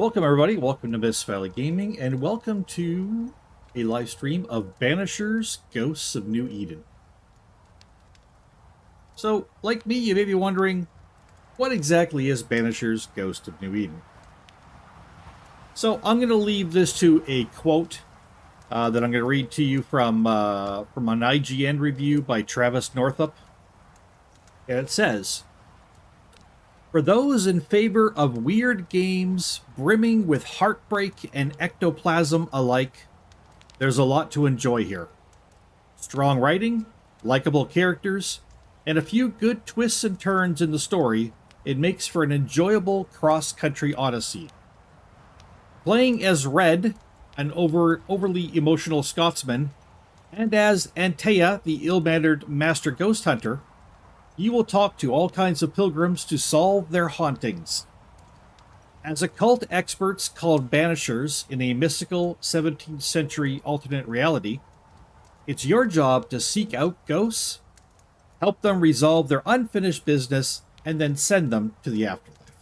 Welcome, everybody. Welcome to Miss Valley Gaming, and welcome to a live stream of Banishers Ghosts of New Eden. So, like me, you may be wondering, what exactly is Banishers Ghost of New Eden? So, I'm going to leave this to a quote that I'm going to read to you from an IGN review by Travis Northup. And it says, "For those in favor of weird games brimming with heartbreak and ectoplasm alike, there's a lot to enjoy here. Strong writing, likable characters, and a few good twists and turns in the story, it makes for an enjoyable cross-country odyssey. Playing as Red, an overly emotional Scotsman, and as Antea, the ill-mannered master ghost hunter, you will talk to all kinds of pilgrims to solve their hauntings. As occult experts called Banishers in a mystical 17th century alternate reality, it's your job to seek out ghosts, help them resolve their unfinished business, and then send them to the afterlife."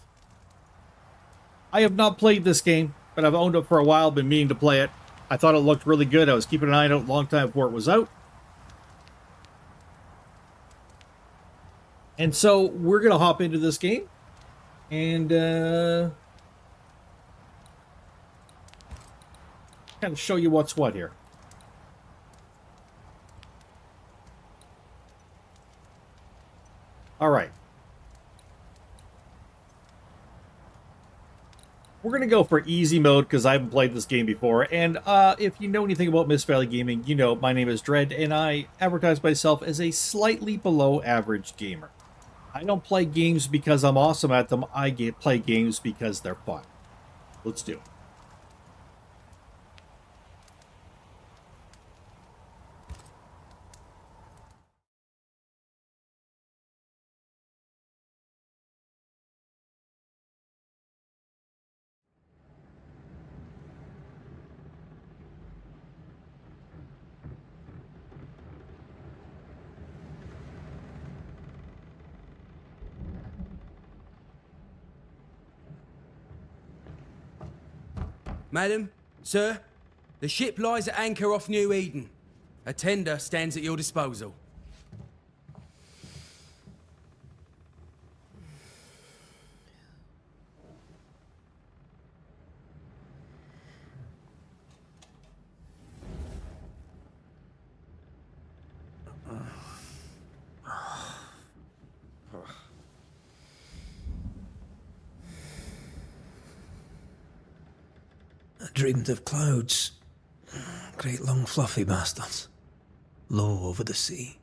I have not played this game, but I've owned it for a while, been meaning to play it. I thought it looked really good. I was keeping an eye on it a long time before it was out. And so we're going to hop into this game and kind of show you what's what here. All right. We're going to go for easy mode because I haven't played this game before. And if you know anything about Miss Valley Gaming, you know my name is Dread, and I advertise myself as a slightly below average gamer. I don't play games because I'm awesome at them. I play games because they're fun. Let's do it. Madam, sir, the ship lies at anchor off New Eden. A tender stands at your disposal. I dreamed of clouds. Great long fluffy bastards. Low over the sea.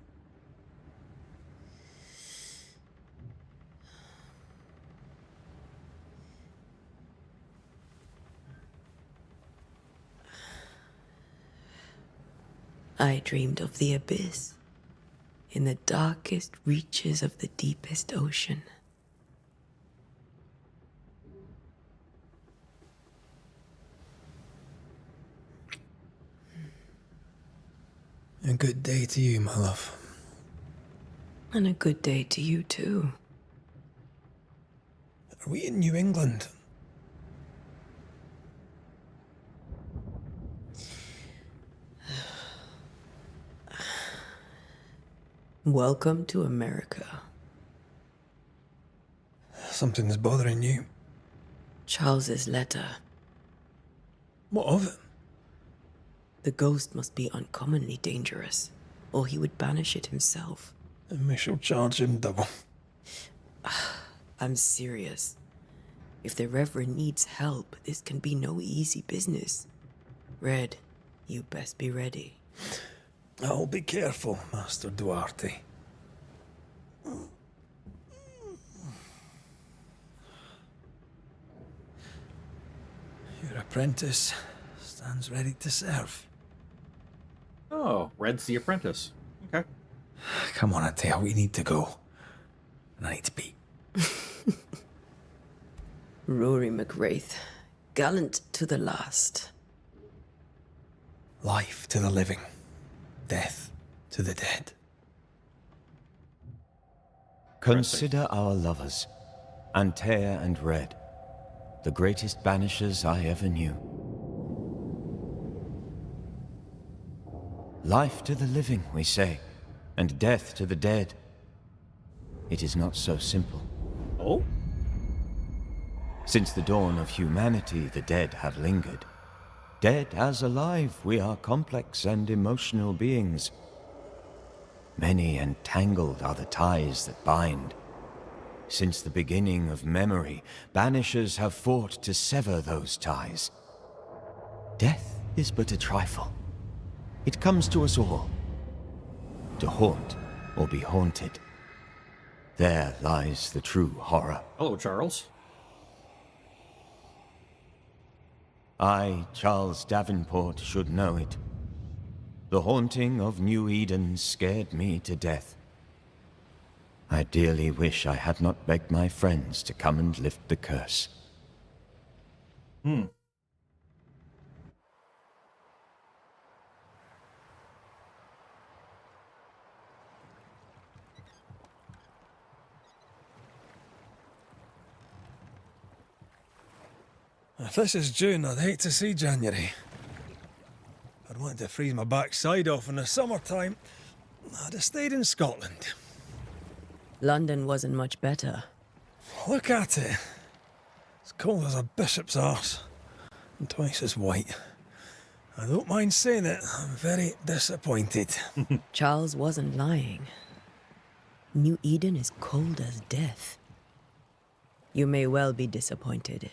I dreamed of the abyss, in the darkest reaches of the deepest ocean. A good day to you, my love. And a good day to you, too. Are we in New England? Welcome to America. Something's bothering you. Charles's letter. What of it? The ghost must be uncommonly dangerous, or he would banish it himself. And we shall charge him double. I'm serious. If the Reverend needs help, this can be no easy business. Red, you best be ready. I'll be careful, Master Duarte. Your apprentice stands ready to serve. Oh, Red's the apprentice. Okay. Come on, Antea, we need to go. And I need to pee. Rory McWraith, gallant to the last. Life to the living. Death to the dead. Consider our lovers, Antea and Red. the greatest banishers I ever knew. Life to the living, we say, and death to the dead. It is not so simple. Oh? Since the dawn of humanity, the dead have lingered. Dead as alive, we are complex and emotional beings. Many and tangled are the ties that bind. Since the beginning of memory, banishers have fought to sever those ties. Death is but a trifle. It comes to us all. To haunt or be haunted. There lies the true horror. Hello, Charles. I, Charles Davenport, should know it. The haunting of New Eden scared me to death. I dearly wish I had not begged my friends to come and lift the curse. If this is June, I'd hate to see January. I'd want to freeze my backside off in the summertime. I'd have stayed in Scotland. London wasn't much better. Look at it. As cold as a bishop's arse. And twice as white. I don't mind saying it, I'm very disappointed. Charles wasn't lying. New Eden is cold as death. You may well be disappointed.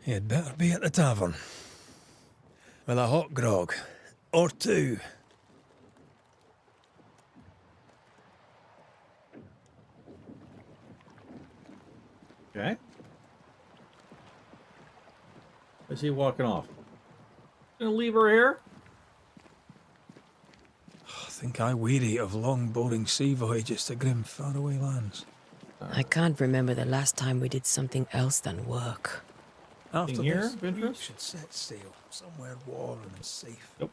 You'd better be at the tavern. With a hot grog. Or two. Okay. Is he walking off? Gonna leave her here? I think I weary of long, boring sea voyages to grim, faraway lands. I can't remember the last time we did something else than work. After here this, of we interest? should set sail somewhere warm and safe. Nope.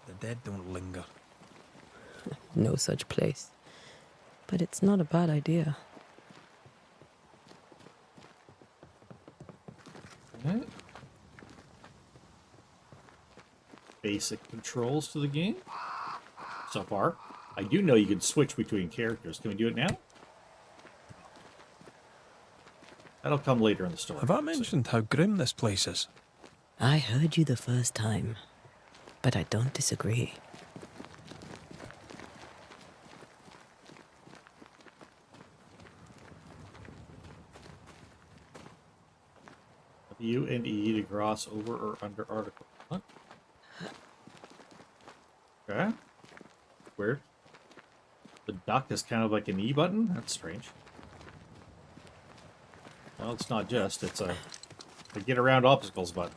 The dead don't linger. No such place. But it's not a bad idea. Alright. Basic controls to the game. So far. I do know you can switch between characters. Can we do it now? That'll come later in the story. Have I mentioned how grim this place is? I heard you the first time, but I don't disagree. U and E to cross over or under article. What? Okay. Weird. The duck is kind of like an E button? That's strange. Well, it's not just. It's a get around obstacles button.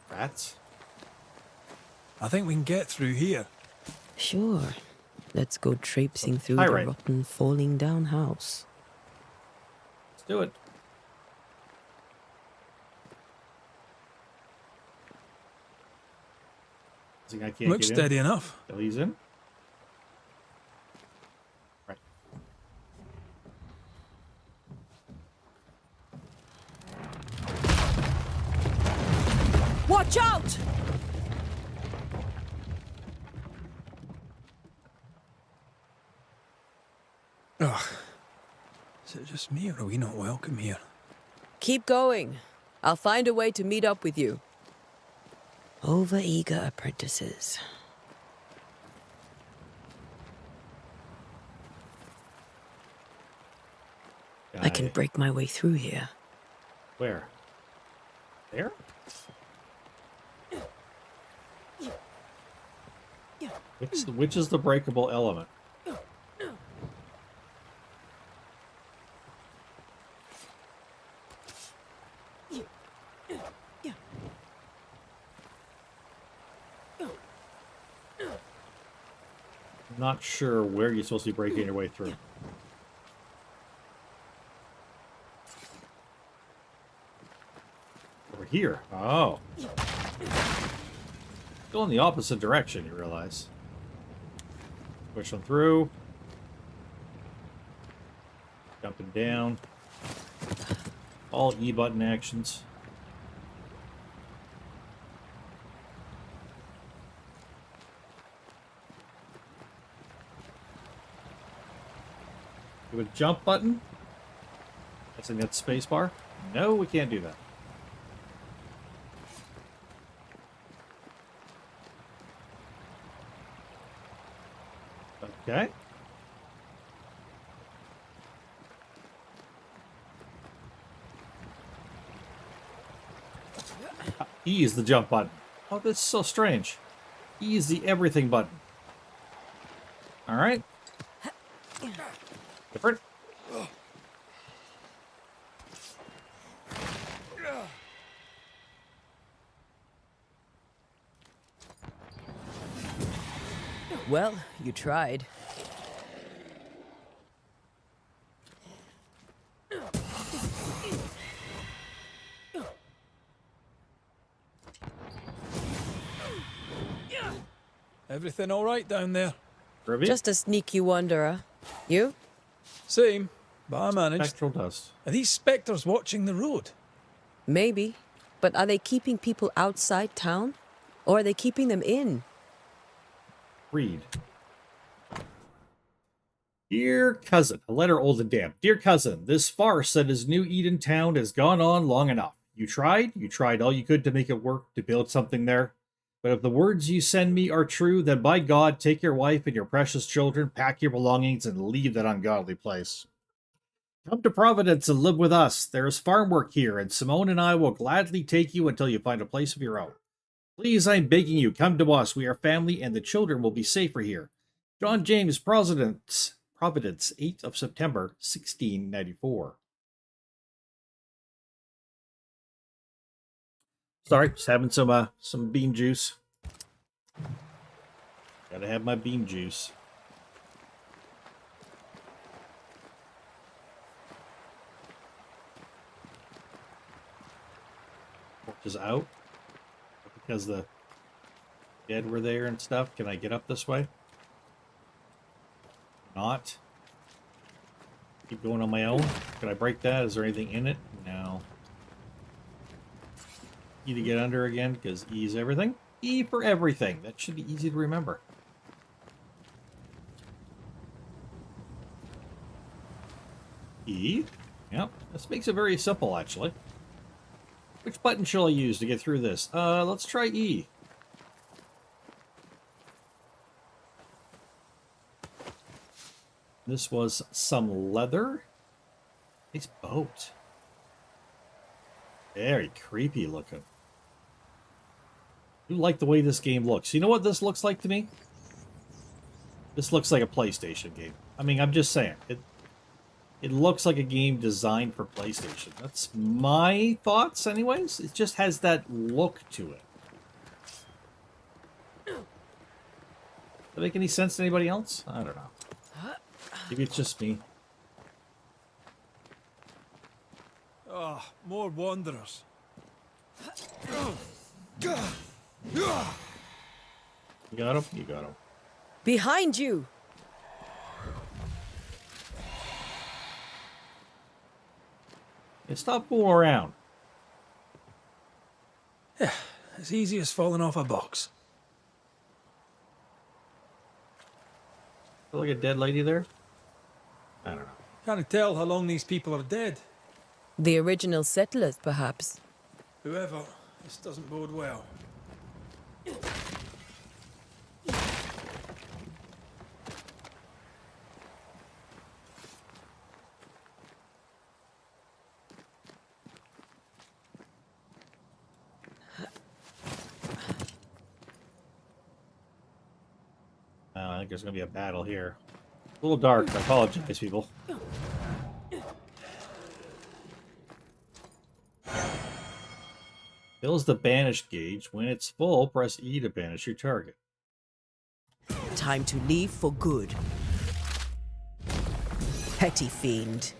Rats? I think we can get through here. Sure. Let's go traipsing through Hi, the Ray. rotten, falling down house. Let's do it. I can't Looks get in. steady enough. Oh, he's in? Right. Watch out! Ugh. Is it just me or are we not welcome here? Keep going. I'll find a way to meet up with you. Overeager apprentices. I can break my way through here. Where? There? Which is the breakable element? Not sure where you're supposed to be breaking your way through. Over here. Oh. Going the opposite direction, you realize. Push them through. Jumping down. All E button actions. Do a jump button. I think that's space bar. No, we can't do that. Okay. E is the jump button. Oh, that's so strange. E is the everything button. Alright. Different. Well, you tried. Everything all right down there? Ruby? Just a sneaky wanderer. You? Same, but I managed. Spectral dust. Are these spectres watching the road? Maybe. But are they keeping people outside town? Or are they keeping them in? Read. Dear cousin, a letter old and damp. Dear cousin, this farce that is New Eden Town has gone on long enough. You tried all you could to make it work, to build something there. But if the words you send me are true, then by God, take your wife and your precious children, pack your belongings, and leave that ungodly place. Come to Providence and live with us. There is farm work here, and Simone and I will gladly take you until you find a place of your own. Please, I'm begging you, come to us. We are family, and the children will be safer here. John James, Providence, 8th of September, 1694. Sorry, just having some bean juice. Gotta have my bean juice. Torch is out because the dead were there and stuff. Can I get up this way? Not. Keep going on my own. Can I break that? Is there anything in it? No. E to get under again, because E is everything. E for everything. That should be easy to remember. E. Yep. This makes it very simple, actually. Which button shall I use to get through this? Let's try E. This was some leather. Nice boat. Very creepy looking. I do like the way this game looks. You know what this looks like to me? This looks like a PlayStation game. I mean, I'm just saying. It looks like a game designed for PlayStation. That's my thoughts anyways. It just has that look to it. Does that make any sense to anybody else? I don't know. Maybe it's just me. Ah, more wanderers. You got him? You got him. Behind you! Hey, stop fooling around. As easy as falling off a box. Feel like a dead lady there? I don't know. Can't tell how long these people are dead. The original settlers, perhaps. Whoever, this doesn't bode well. I think there's going to be a battle here. A little dark. I apologize, people. Fills the banish gauge. When it's full, press E to banish your target. Time to leave for good. Petty fiend.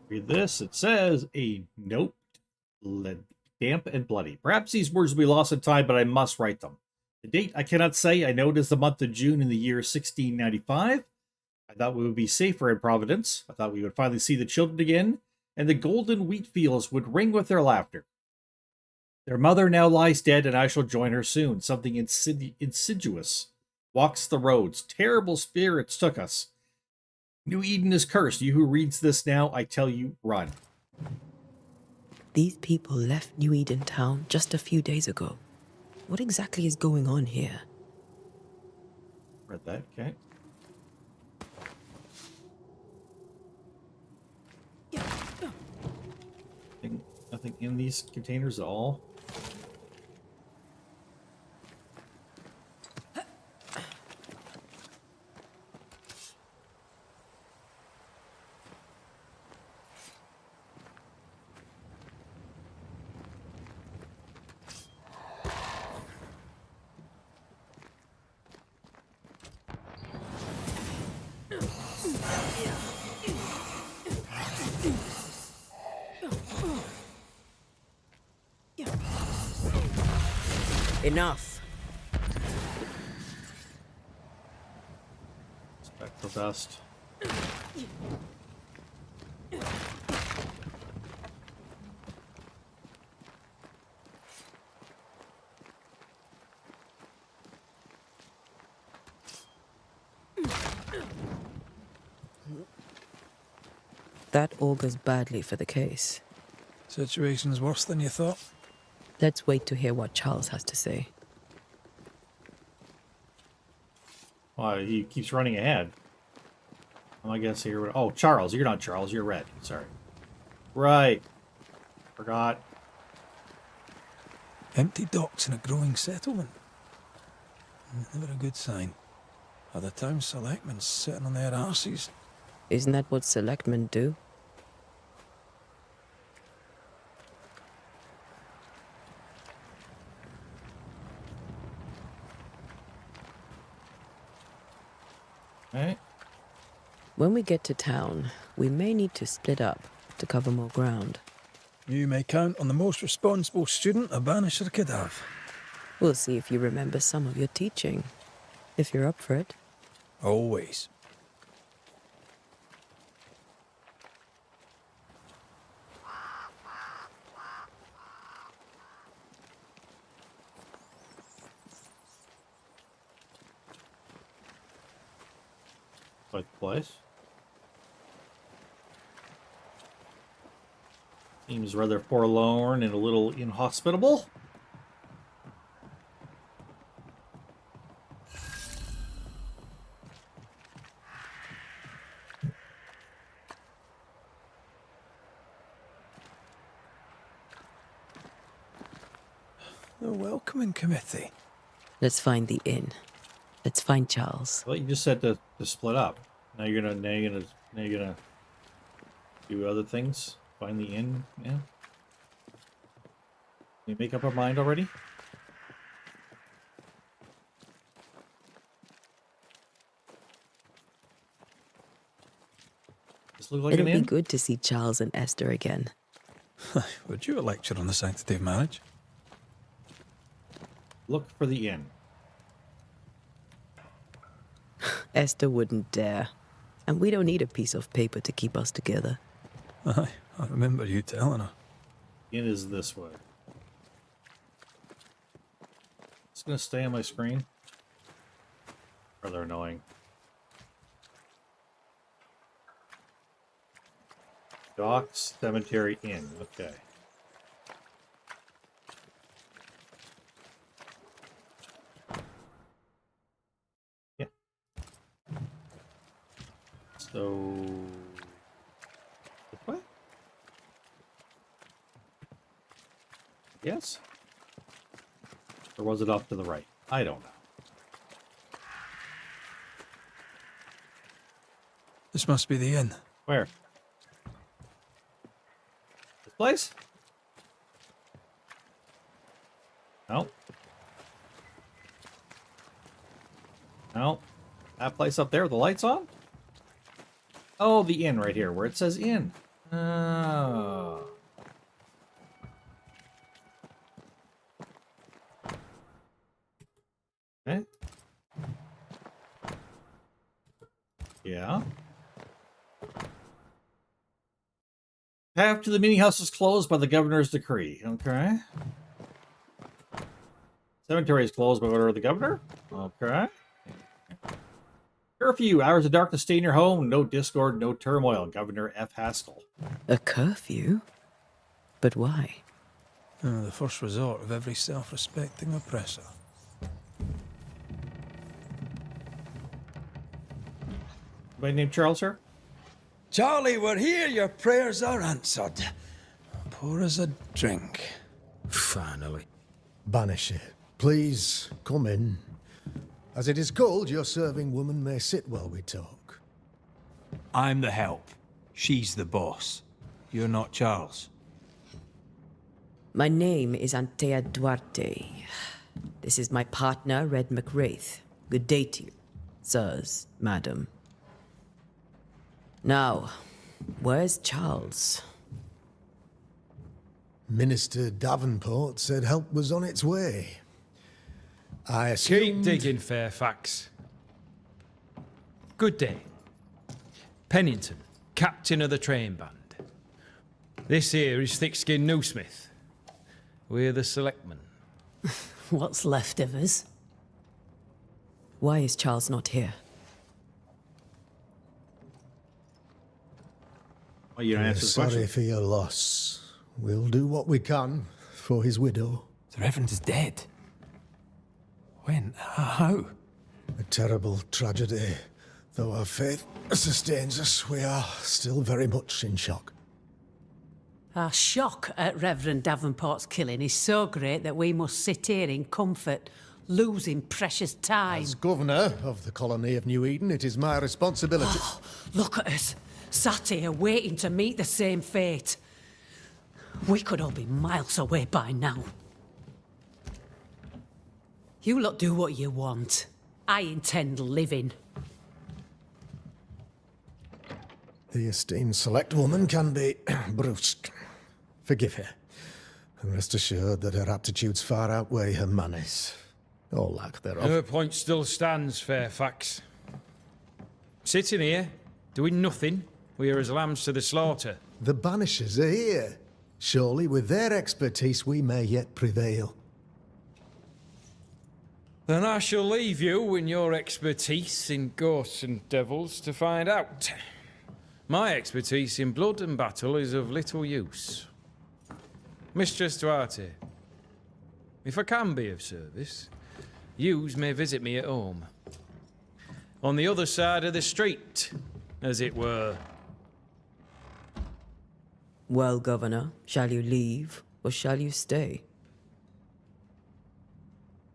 Read this. It says a note, damp and bloody. Perhaps these words will be lost in time, but I must write them. The date I cannot say. I know it is the month of June in the year 1695. I thought we would be safer in Providence. I thought we would finally see the children again, and the golden wheat fields would ring with their laughter. Their mother now lies dead, and I shall join her soon. Something insidious walks the roads. Terrible spirits took us. New Eden is cursed. You who reads this now, I tell you, run. These people left New Eden town just a few days ago. What exactly is going on here? Read that, okay. Nothing in these containers at all. Enough. Spectral dust. That augurs badly for the case. Situation's worse than you thought. Let's wait to hear what Charles has to say. Oh, he keeps running ahead. I guess here. Oh, Charles. You're not Charles. You're Red. Sorry. Right. Forgot. Empty docks in a growing settlement. Never a good sign. Are the town selectmen sitting on their arses? Isn't that what selectmen do? Right. When we get to town, we may need to split up to cover more ground. You may count on the most responsible student a Banisher could have. We'll see if you remember some of your teaching, if you're up for it. Always. Like the place. Seems rather forlorn and a little inhospitable. The welcoming committee. Let's find the inn. Let's find Charles. Well, you just said to split up. Now you're gonna do other things. Find the inn. Yeah. You make up our mind already? This look like It'll an be inn? good to see Charles and Esther again. Would you a lecture on the sanctity of marriage? Look for the inn. Esther wouldn't dare. And we don't need a piece of paper to keep us together. Aye, I remember you telling her. Inn is this way. It's gonna stay on my screen. Rather annoying. Docks, Cemetery, Inn. Okay. Yeah. So... This way? Yes? Or was it off to the right? I don't know. This must be the inn. Where? This place? No. No. That place up there with the lights on? Oh, the inn right here, where it says inn. Oh. Okay. Yeah. Path to the meeting house is closed by the governor's decree. Okay. Cemetery is closed by order of the governor. Okay. Curfew. Hours of darkness. Stay in your home. No discord. No turmoil. Governor F. Haskell. A curfew? But why? The first resort of every self-respecting oppressor. Anybody named Charles, sir? Charlie, we're here. Your prayers are answered. Pour us a drink. Finally. Banisher, please come in. As it is cold, your serving woman may sit while we talk. I'm the help. She's the boss. You're not Charles. My name is Antea Duarte. This is my partner, Red McWraith. Good day to you, sirs, madam. Now, where's Charles? Minister Davenport said help was on its way. I Keep assumed... digging, Fairfax. Good day. Pennington, captain of the train band. This here is thick-skinned Newsmith. We're the selectmen. What's left of us? Why is Charles not here? Well, you don't We're answer the sorry question. for your loss. We'll do what we can for his widow. The Reverend is dead. When? How? A terrible tragedy. Though our faith sustains us, we are still very much in shock. Our shock at Reverend Davenport's killing is so great that we must sit here in comfort, losing precious time. As governor of the colony of New Eden, it is my responsibility... Look at us, sat here waiting to meet the same fate. We could all be miles away by now. You lot do what you want. I intend living. The esteemed select woman can be brusque. Forgive her. And rest assured that her aptitudes far outweigh her manners. Or lack thereof. Her point still stands, Fairfax. Sitting here, doing nothing, we're as lambs to the slaughter. The Banishers are here. Surely with their expertise we may yet prevail. Then I shall leave you and your expertise in ghosts and devils to find out. My expertise in blood and battle is of little use. Mistress Duarte, if I can be of service, yous may visit me at home. On the other side of the street, as it were. Well, Governor, shall you leave or shall you stay?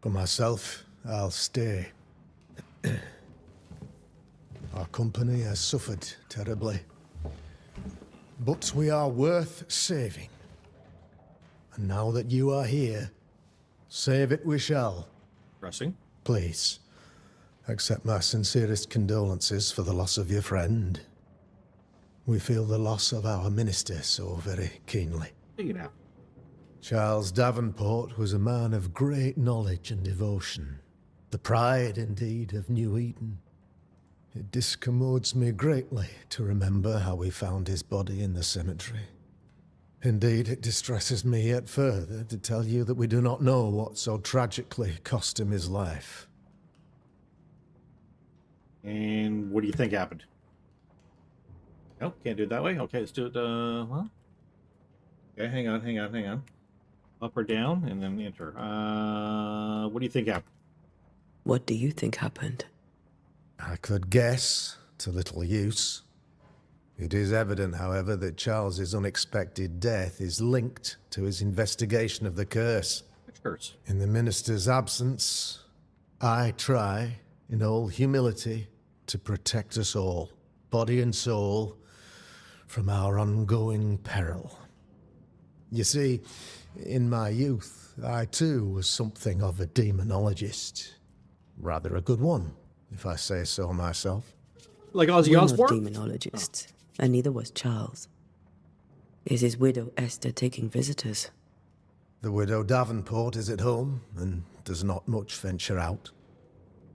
For myself, I'll stay. Our company has suffered terribly. But we are worth saving. And now that you are here, save it we shall. Pressing. Please, accept my sincerest condolences for the loss of your friend. We feel the loss of our minister so very keenly. Take it out. Charles Davenport was a man of great knowledge and devotion. The pride, indeed, of New Eden. It discommodes me greatly to remember how we found his body in the cemetery. Indeed, it distresses me yet further to tell you that we do not know what so tragically cost him his life. And what do you think happened? Nope, can't do it that way. Okay, let's do it, well. Okay, hang on. Up or down, and then enter. What do you think happened? What do you think happened? I could guess, to little use. It is evident, however, that Charles's unexpected death is linked to his investigation of the curse. Which curse? In the minister's absence, I try, in all humility, to protect us all. body and soul, from our ongoing peril. You see, in my youth, I too was something of a demonologist. Rather a good one, if I say so myself. Like Ozzy We're not Osbourne? demonologists, and neither was Charles. Is his widow Esther taking visitors? The widow Davenport is at home and does not much venture out.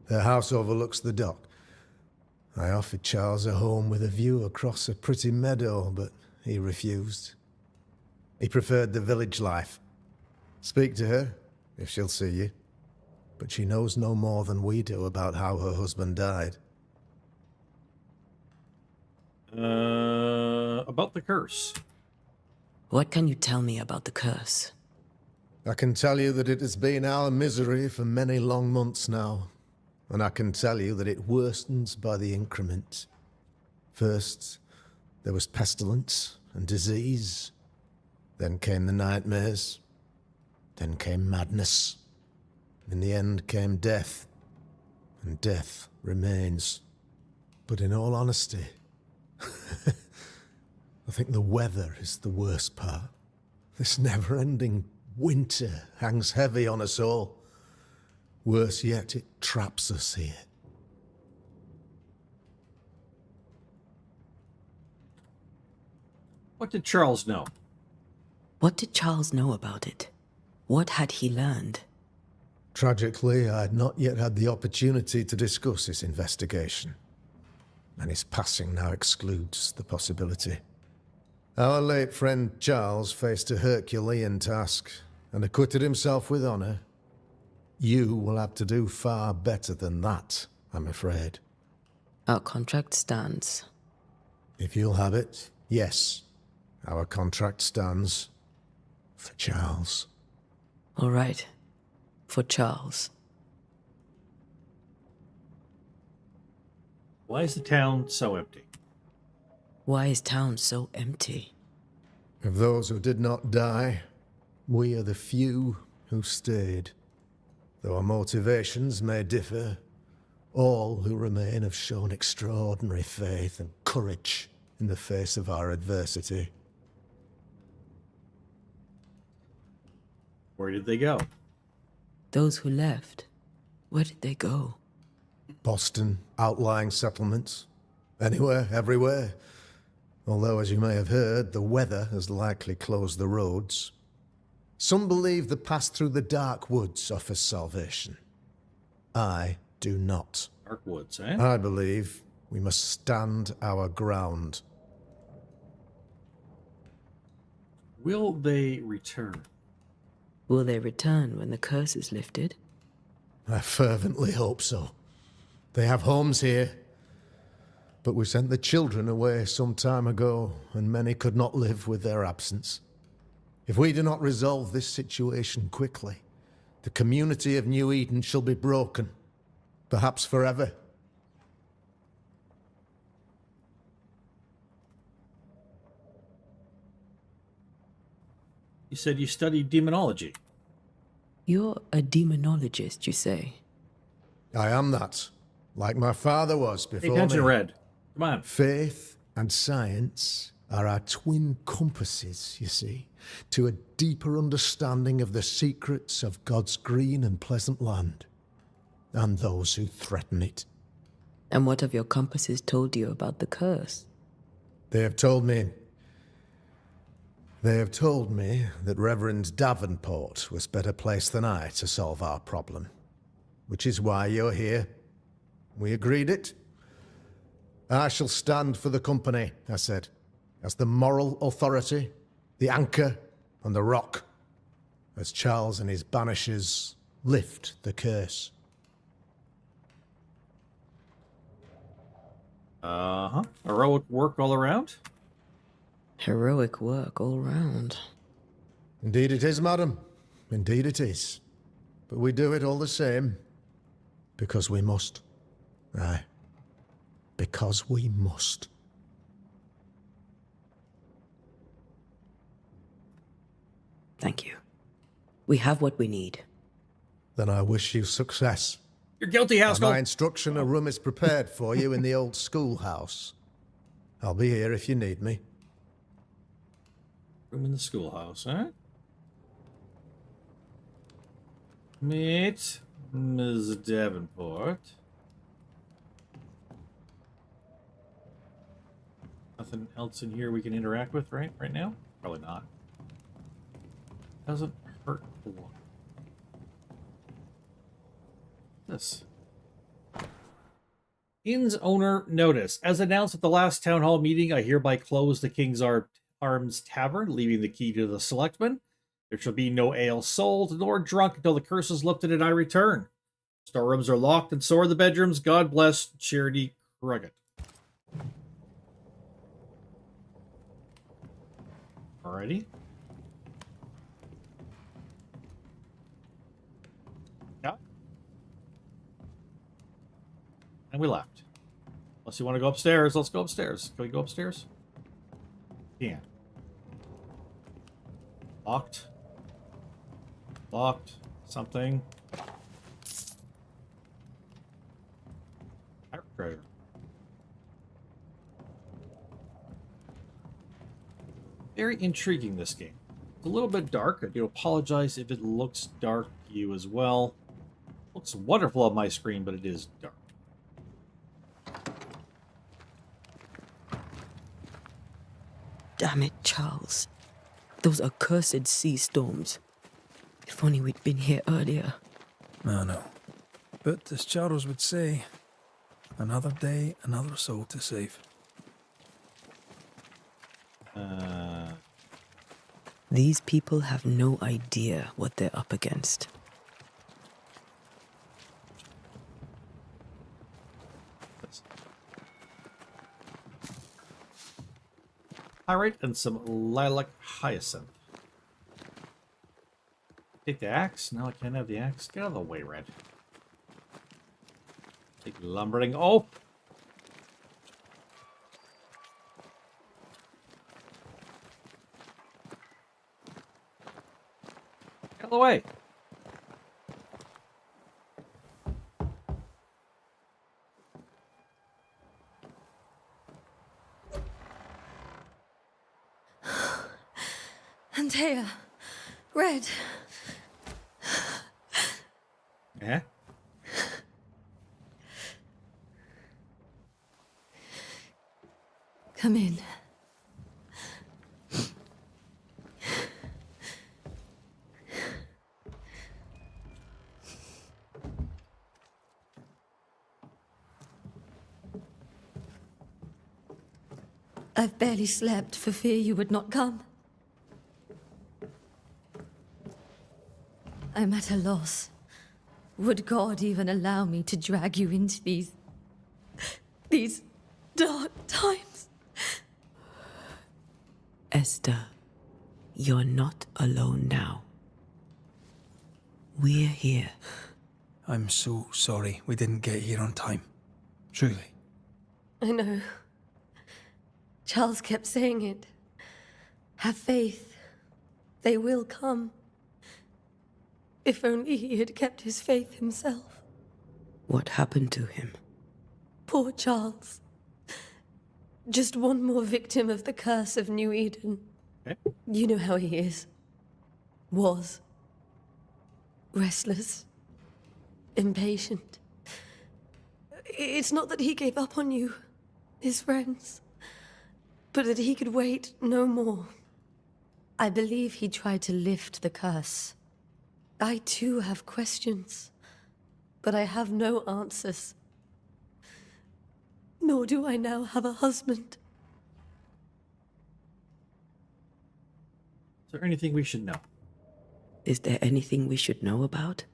Her house overlooks the dock. I offered Charles a home with a view across a pretty meadow, but he refused. He preferred the village life. Speak to her, if she'll see you. But she knows no more than we do about how her husband died. About the curse. What can you tell me about the curse? I can tell you that it has been our misery for many long months now. And I can tell you that it worstens by the increment. First, there was pestilence and disease. Then came the nightmares. Then came madness. In the end came death. And death remains. But in all honesty, I think the weather is the worst part. This never-ending winter hangs heavy on us all. Worse yet, it traps us here. What did Charles know? What did Charles know about it? What had he learned? Tragically, I had not yet had the opportunity to discuss his investigation, and his passing now excludes the possibility. Our late friend Charles faced a Herculean task and acquitted himself with honor. You will have to do far better than that, I'm afraid. Our contract stands. If you'll have it, yes, our contract stands for Charles. All right. For Charles. Why is the town so empty? Why is town so empty? Of those who did not die, we are the few who stayed. Though our motivations may differ, all who remain have shown extraordinary faith and courage in the face of our adversity. Where did they go? Those who left, where did they go? Boston, outlying settlements. Anywhere, everywhere. Although, as you may have heard, the weather has likely closed the roads. Some believe the path through the dark woods offers salvation. I do not. Dark woods, eh? I believe we must stand our ground. Will they return? Will they return when the curse is lifted? I fervently hope so. They have homes here. But we sent the children away some time ago, and many could not live with their absence. If we do not resolve this situation quickly, the community of New Eden shall be broken, perhaps forever. You said you studied demonology. You're a demonologist, you say? I am that, like my father was Pay before attention, me. Red. Come on. Faith and science are our twin compasses, you see, to a deeper understanding of the secrets of God's green and pleasant land, and those who threaten it. And what have your compasses told you about the curse? They have told me that Reverend Davenport was better placed than I to solve our problem, which is why you're here. We agreed it. I shall stand for the company, I said, as the moral authority, the anchor, and the rock, as Charles and his Banishers lift the curse. Uh-huh. Heroic work all around? Heroic work all round. Indeed it is, madam. Indeed it is. But we do it all the same, because we must. Aye. Because we must. Thank you. We have what we need. Then I wish you success. You're guilty, By Haskell. my instruction, a room is prepared for you in the old schoolhouse. I'll be here if you need me. Room in the schoolhouse, huh? Meet Ms. Davenport. Nothing else in here we can interact with right now? Probably not. Doesn't hurt to look. This. Inn's owner notice. As announced at the last town hall meeting, I hereby close the King's Arms Tavern, leaving the key to the selectmen. There shall be no ale sold nor drunk until the curse is lifted and I return. Storerooms are locked and so are the bedrooms. God bless Charity Cruggett. Alrighty. Yeah. And we left. Unless you want to go upstairs, let's go upstairs. Can we go upstairs? Yeah. Locked. Locked. Something. Pirate treasure. Very intriguing, this game. It's a little bit dark. I do apologize if it looks dark to you as well. Looks wonderful on my screen, but it is dark. Damn it, Charles. Those accursed sea storms. If only we'd been here earlier. I know. But as Charles would say, another day, another soul to save. These people have no idea what they're up against. Pyrite and some lilac hyacinth. Take the axe? No, I can't have the axe. Get out of the way, Red. Take lumbering. Oh! Get out of the way. Antea, Red. Eh? Come in. I've barely slept for fear you would not come. I'm at a loss. Would God even allow me to drag you into these dark times? Esther, you're not alone now. We're here. I'm so sorry we didn't get here on time. Truly. I know. Charles kept saying it. Have faith. They will come. If only he had kept his faith himself. What happened to him? Poor Charles. Just one more victim of the curse of New Eden. Okay. You know how he is. Was. Restless. Impatient. It's not that he gave up on you, his friends, but that he could wait no more. I believe he tried to lift the curse. I too have questions, but I have no answers. Nor do I now have a husband. Is there anything we should know? Is there anything we should know about?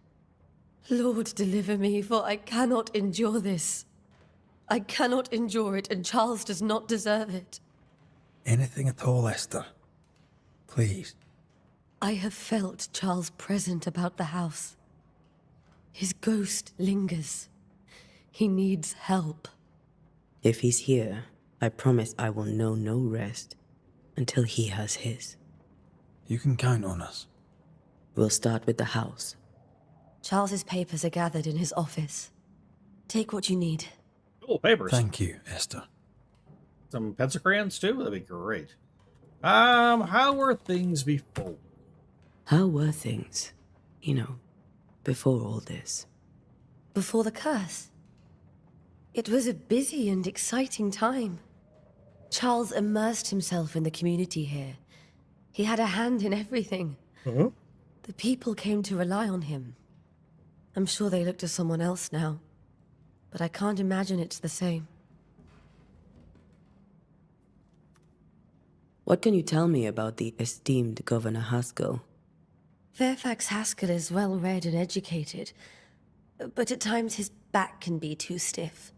Lord, deliver me, for I cannot endure this. I cannot endure it, and Charles does not deserve it. Anything at all, Esther. Please. I have felt Charles present about the house. His ghost lingers. He needs help. If he's here, I promise I will know no rest until he has his. You can count on us. We'll start with the house. Charles's papers are gathered in his office. Take what you need. Oh, papers. Thank you, Esther. Some pencil crayons too? That'd be great. How were things before? How were things, you know, before all this? Before the curse. It was a busy and exciting time. Charles immersed himself in the community here. He had a hand in everything. The people came to rely on him. I'm sure they look to someone else now, but I can't imagine it's the same. What can you tell me about the esteemed Governor Haskell? Fairfax Haskell is well read and educated, but at times his back can be too stiff.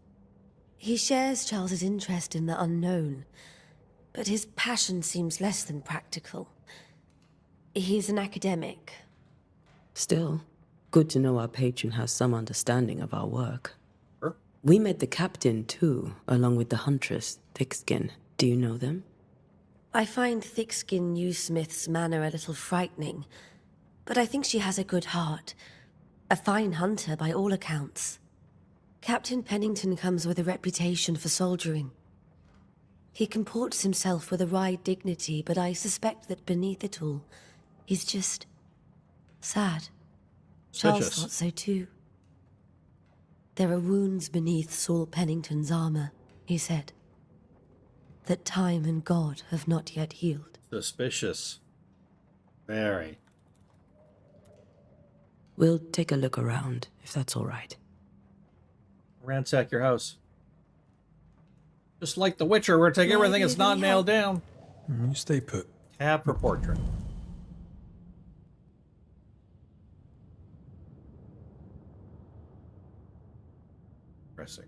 He shares Charles's interest in the unknown, but his passion seems less than practical. He's an academic. Still, good to know our patron has some understanding of our work. Sure. We met the captain, too, along with the huntress, Thickskin. Do you know them? I find Thickskin Newsmith's manner a little frightening, but I think she has a good heart. A fine hunter by all accounts. Captain Pennington comes with a reputation for soldiering. He comports himself with a wry dignity, but I suspect that beneath it all, he's just sad. Charles Suspicious. thought so too. There are wounds beneath Saul Pennington's armor, he said, that time and God have not yet healed. Suspicious. Very. We'll take a look around, if that's all right. Ransack your house. Just like The Witcher, we're gonna take everything that's not nailed down. You stay put. Tab for portrait. Pressing.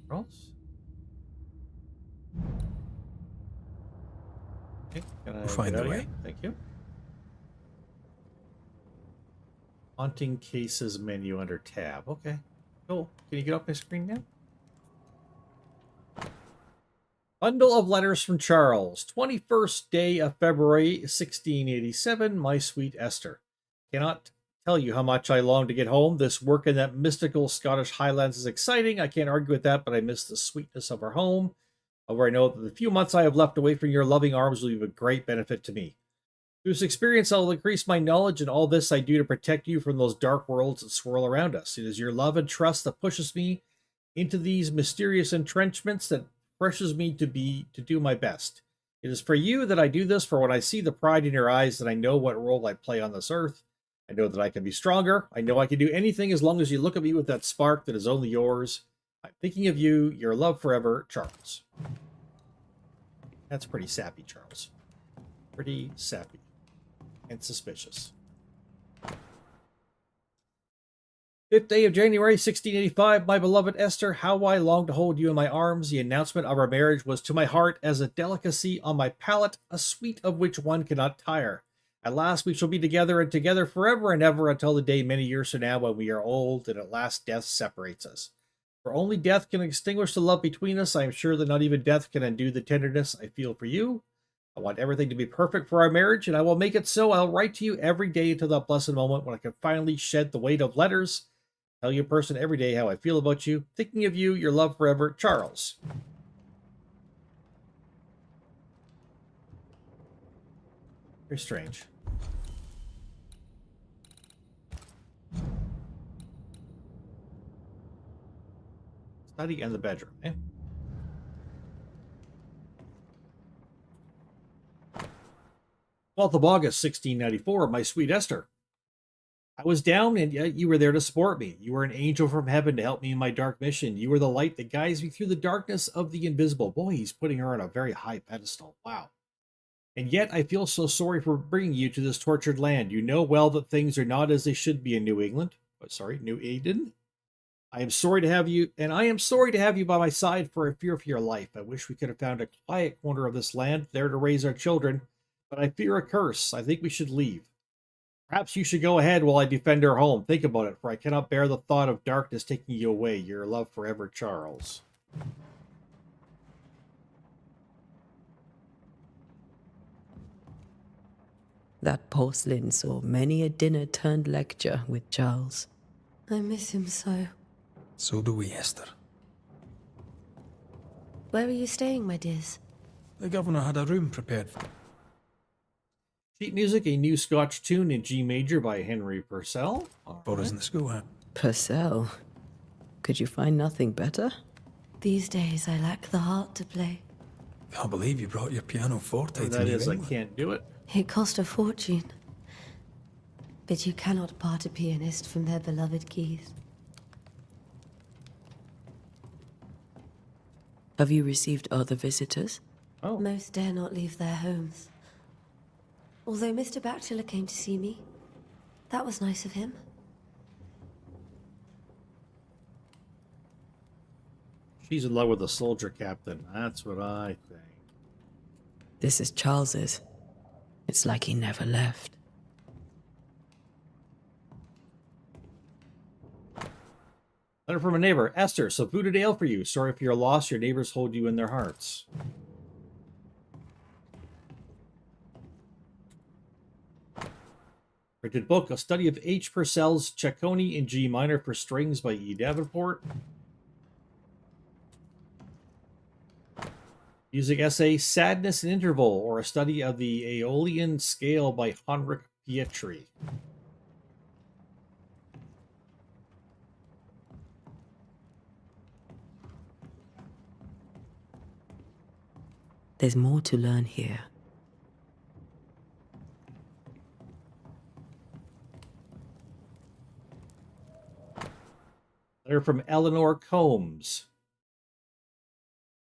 Rolls. Okay, can I We'll find get out a of way. here? Thank you. Haunting cases menu under tab. Okay, cool. Can you get off my screen now? Bundle of letters from Charles. 21st day of February, 1687. My sweet Esther. Cannot tell you how much I long to get home. This work in that mystical Scottish Highlands is exciting. I can't argue with that, but I miss the sweetness of our home. However, I know that the few months I have left away from your loving arms will be of great benefit to me. Through this experience, I will increase my knowledge, and all this I do to protect you from those dark worlds that swirl around us. It is your love and trust that pushes me into these mysterious entrenchments that pushes me to do my best. It is for you that I do this, for when I see the pride in your eyes, that I know what role I play on this earth. I know that I can be stronger. I know I can do anything as long as you look at me with that spark that is only yours. I'm thinking of you, your love forever, Charles. That's pretty sappy, Charles. Pretty sappy. And suspicious. 5th day of January, 1685. My beloved Esther, how I long to hold you in my arms. The announcement of our marriage was to my heart as a delicacy on my palate, a sweet of which one cannot tire. At last we shall be together, and together forever and ever, until the day many years from now when we are old and at last death separates us. For only death can extinguish the love between us. I am sure that not even death can undo the tenderness I feel for you. I want everything to be perfect for our marriage, and I will make it so. I'll write to you every day until that blessed moment when I can finally shed the weight of letters. Tell you in person every day how I feel about you. Thinking of you, your love forever, Charles. Very strange. Study and the bedroom, eh? 12th of August, 1694, my sweet Esther. I was down, and yet you were there to support me. You were an angel from heaven to help me in my dark mission. You were the light that guides me through the darkness of the invisible. Boy, he's putting her on a very high pedestal. Wow. And yet I feel so sorry for bringing you to this tortured land. You know well that things are not as they should be in New England. Oh, sorry, New Eden. I am sorry to have you, and I am sorry to have you by my side, for I fear for your life. I wish we could have found a quiet corner of this land there to raise our children, but I fear a curse. I think we should leave. Perhaps you should go ahead while I defend our home. Think about it, for I cannot bear the thought of darkness taking you away. Your love forever, Charles. That porcelain saw many a dinner turned lecture with Charles. I miss him so. So do we, Esther. Where are you staying, my dears? The governor had a room prepared. Sheet music, a new Scotch tune in G major by Henry Purcell. All For us right. in the schoolhouse. Purcell. Could you find nothing better? These days, I lack the heart to play. Can't believe you brought your pianoforte to That New is, I England. can't do it. It cost a fortune. But you cannot part a pianist from their beloved keys. Have you received other visitors? Oh, Most dare not leave their homes. Although Mr. Bachelor came to see me, that was nice of him. she's in love with a soldier captain. That's what I think. This is Charles's. It's like he never left. Letter from a neighbor. Esther, some food and ale for you. Sorry for your loss. Your neighbors hold you in their hearts. Printed book, a study of H. Purcell's Cecconi in G minor for strings by E. Davenport. Music essay, Sadness and Interval, or a study of the Aeolian scale by Heinrich Pietri. There's more to learn here. Letter from Eleanor Combs.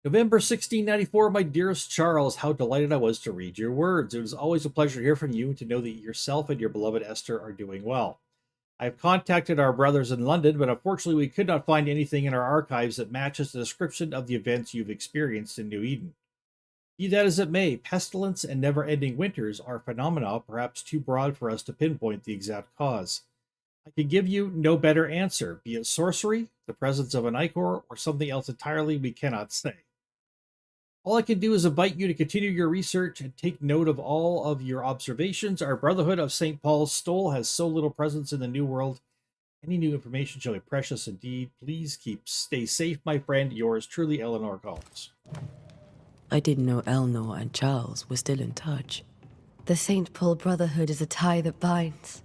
November 1694, my dearest Charles, how delighted I was to read your words. It was always a pleasure to hear from you and to know that yourself and your beloved Esther are doing well. I have contacted our brothers in London, but unfortunately we could not find anything in our archives that matches the description of the events you've experienced in New Eden. Be that as it may, pestilence and never-ending winters are phenomena perhaps too broad for us to pinpoint the exact cause. I can give you no better answer, be it sorcery, the presence of an ichor, or something else entirely we cannot say. All I can do is invite you to continue your research and take note of all of your observations. Our Brotherhood of St. Paul's Stole has so little presence in the New World. Any new information shall be precious indeed. Please stay safe, my friend. Yours truly, Eleanor Collins. I didn't know Eleanor and Charles were still in touch. The St. Paul Brotherhood is a tie that binds.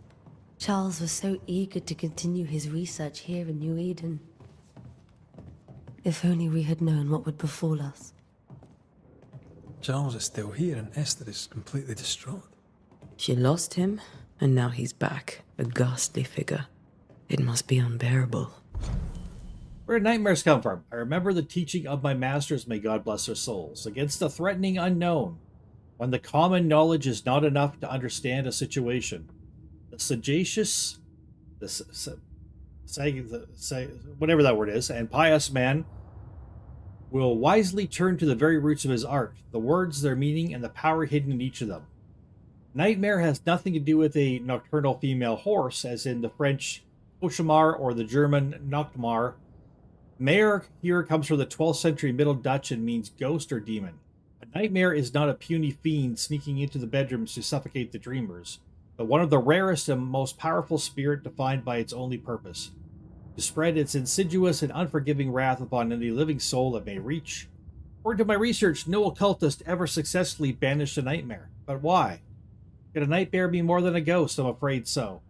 Charles was so eager to continue his research here in New Eden. If only we had known what would befall us. Charles is still here and Esther is completely distraught. She lost him, and now he's back, a ghastly figure. It must be unbearable. Where did nightmares come from? I remember the teaching of my masters, may God bless their souls, against the threatening unknown, when the common knowledge is not enough to understand a situation. The sagacious, whatever that word is, and pious man will wisely turn to the very roots of his art, the words, their meaning, and the power hidden in each of them. Nightmare has nothing to do with a nocturnal female horse, as in the French cauchemar or the German Nachtmar. Mare here comes from the 12th century Middle Dutch and means ghost or demon. A nightmare is not a puny fiend sneaking into the bedrooms to suffocate the dreamers, but one of the rarest and most powerful spirit defined by its only purpose: to spread its insidious and unforgiving wrath upon any living soul it may reach. According to my research, no occultist ever successfully banished a nightmare. But why? Could a nightmare be more than a ghost? I'm afraid so.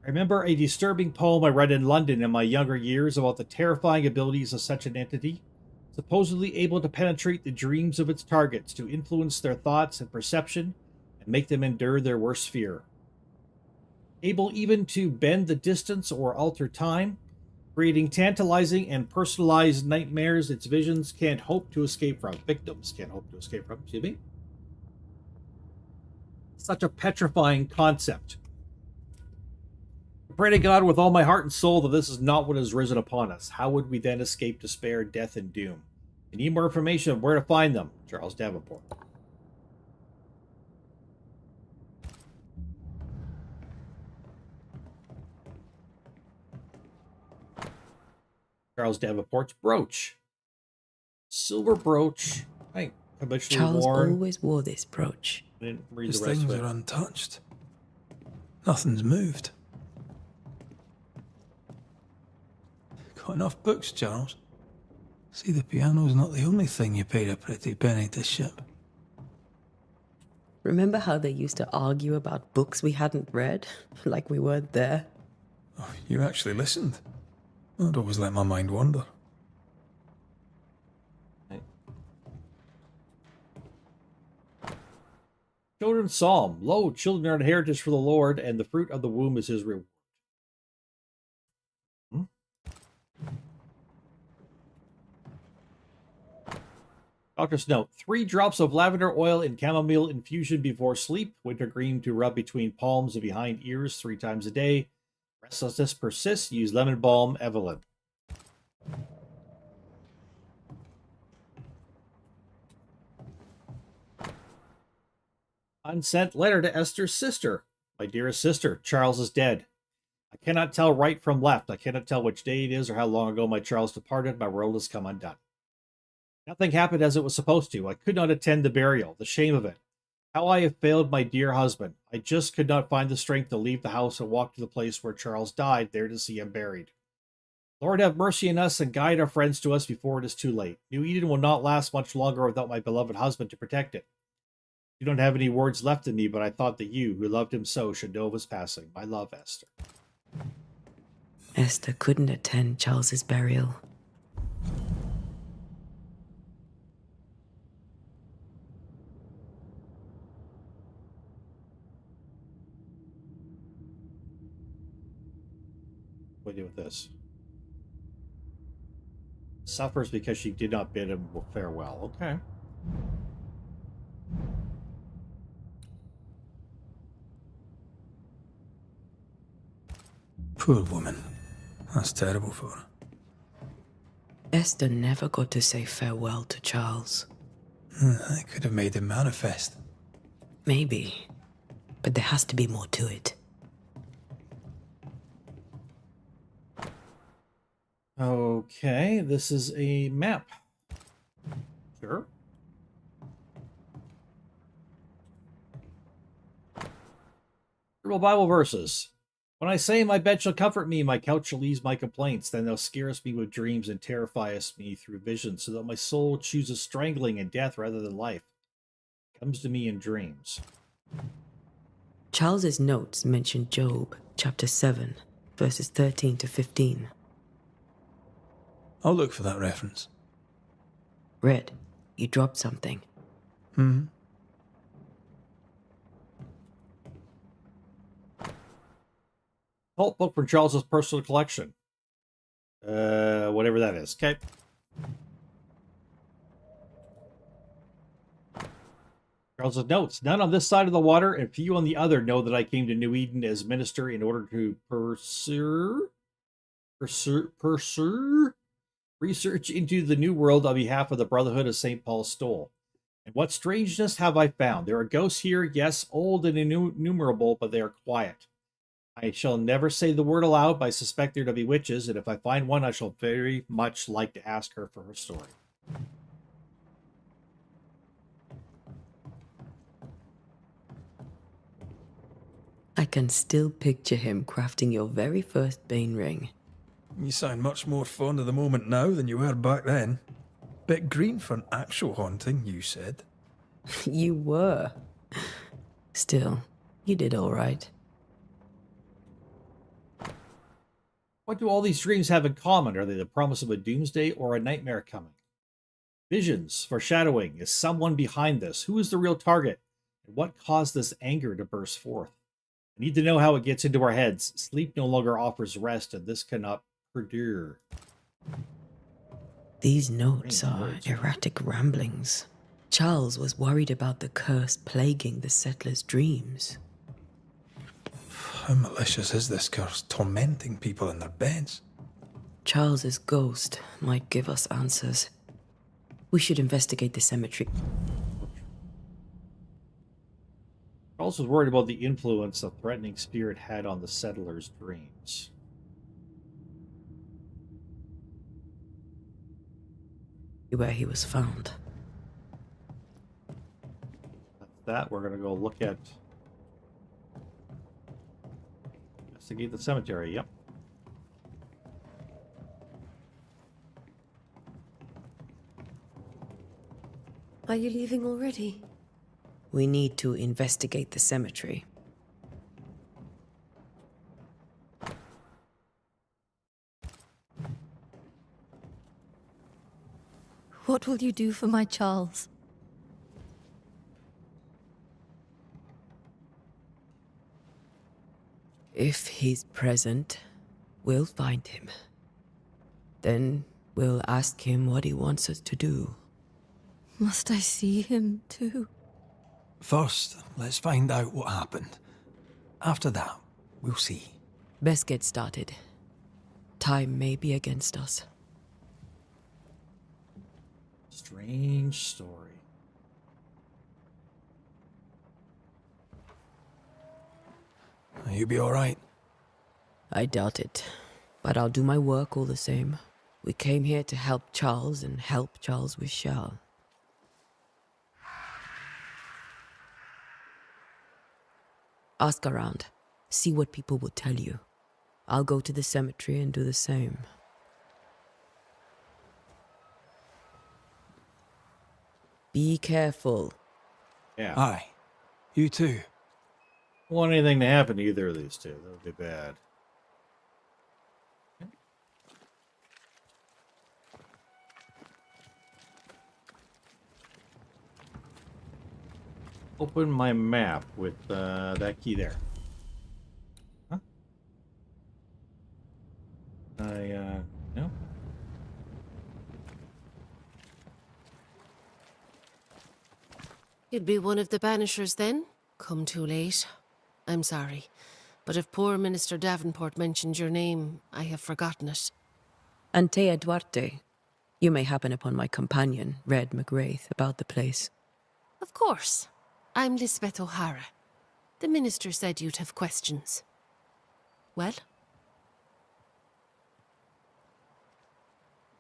I remember a disturbing poem I read in London in my younger years about the terrifying abilities of such an entity, supposedly able to penetrate the dreams of its targets, to influence their thoughts and perception, and make them endure their worst fear. Able even to bend the distance or alter time, creating tantalizing and personalized nightmares its visions can't hope to escape from. Victims can't hope to escape from, excuse me. Such a petrifying concept. I pray to God with all my heart and soul that this is not what has risen upon us. How would we then escape despair, death, and doom? I need more information of where to find them. Charles Davenport. Charles Davenport's brooch. Silver brooch. I habitually Charles worn. always wore this brooch. I didn't read His the rest things of it. are untouched. Nothing's moved. Got enough books, Charles? See, the piano's not the only thing you paid a pretty penny to ship. Remember how they used to argue about books we hadn't read? Like we weren't there? Oh, you actually listened? I'd always let my mind wander. Children's Psalm. Lo, children are an heritage for the Lord, and the fruit of the womb is his reward. Doctor's note. 3 drops of lavender oil in chamomile infusion before sleep. Wintergreen to rub between palms and behind ears 3 times a day. Restlessness persists. Use lemon balm, Evelyn. Unsent letter to Esther's sister. My dearest sister, Charles is dead. I cannot tell right from left. I cannot tell which day it is or how long ago my Charles departed. My world has come undone. Nothing happened as it was supposed to. I could not attend the burial. The shame of it. How I have failed my dear husband. I just could not find the strength to leave the house and walk to the place where Charles died, there to see him buried. Lord, have mercy on us and guide our friends to us before it is too late. New Eden will not last much longer without my beloved husband to protect it. You don't have any words left in me, but I thought that you, who loved him so, should know of his passing. My love, Esther. Esther couldn't attend Charles's burial. What do we do with this? Suffers because she did not bid him farewell. Okay. Poor woman. That's terrible for her. Esther never got to say farewell to Charles. I could have made him manifest. Maybe. But there has to be more to it. Okay, this is a map. Sure. Bible verses. When I say my bed shall comfort me, my couch shall ease my complaints, then thou scarest me with dreams and terrifiest me through visions, so that my soul chooses strangling and death rather than life. Comes to me in dreams. Charles's notes mention Job, chapter 7, verses 13 to 15. I'll look for that reference. Red, you dropped something. Cult book from Charles's personal collection. Whatever that is. Okay. Charles's notes. None on this side of the water, and few on the other know that I came to New Eden as minister in order to pursue research into the new world on behalf of the Brotherhood of St. Paul's Stole. And what strangeness have I found? There are ghosts here, yes, old and innumerable, but they are quiet. I shall never say the word aloud, but I suspect there to be witches, and if I find one, I shall very much like to ask her for her story. I can still picture him crafting your very first Bane ring. You sound much more fond of the moment now than you were back then. Bit green for an actual haunting, you said. You were. Still, you did all right. What do all these dreams have in common? Are they the promise of a doomsday or a nightmare coming? Visions, foreshadowing. Is someone behind this? Who is the real target? And what caused this anger to burst forth? I need to know how it gets into our heads. Sleep no longer offers rest, and this cannot perdure. These notes are erratic ramblings. Charles was worried about the curse plaguing the settlers' dreams. How malicious is this curse, tormenting people in their beds? Charles's ghost might give us answers. We should investigate the cemetery. Charles was worried about the influence the threatening spirit had on the settlers' dreams. Where he was found. That's that. We're going to go look at... investigate the cemetery. Yep. Are you leaving already? We need to investigate the cemetery. What will you do for my Charles? If he's present, we'll find him. Then we'll ask him what he wants us to do. Must I see him too? First, let's find out what happened. After that, we'll see. Best get started. Time may be against us. Strange story. You be alright? I doubt it, but I'll do my work all the same. We came here to help Charles and help Charles we shall. Ask around. See what people will tell you. I'll go to the cemetery and do the same. Be careful. Yeah. Aye. You too. Don't want anything to happen to either of these two. That would be bad. Open my map with that key there. Huh? No? You'd be one of the Banishers then? Come too late. I'm sorry, but if poor Minister Davenport mentioned your name, I have forgotten it. Antea Duarte. You may happen upon my companion, Red McWraith, about the place. Of course. I'm Lisbeth O'Hara. The minister said you'd have questions. Well?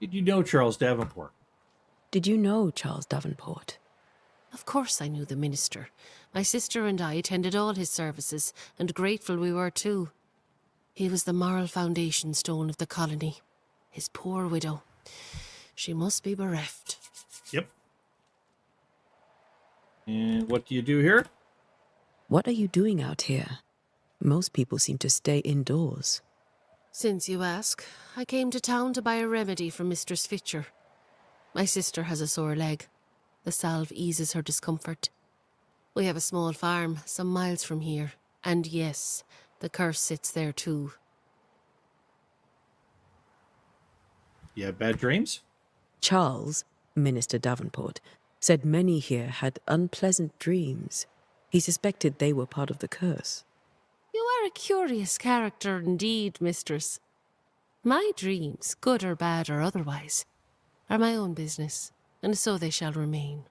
Did you know Charles Davenport? Did you know Charles Davenport? Of course I knew the minister. My sister and I attended all his services, and grateful we were too. He was the moral foundation stone of the colony. His poor widow. She must be bereft. Yep. And what do you do here? What are you doing out here? Most people seem to stay indoors. Since you ask, I came to town to buy a remedy for Mistress Fitcher. My sister has a sore leg. The salve eases her discomfort. We have a small farm some miles from here, and yes, the curse sits there too. You have bad dreams? Charles, Minister Davenport, said many here had unpleasant dreams. He suspected they were part of the curse. You are a curious character indeed, mistress. My dreams, good or bad or otherwise, are my own business, and so they shall remain.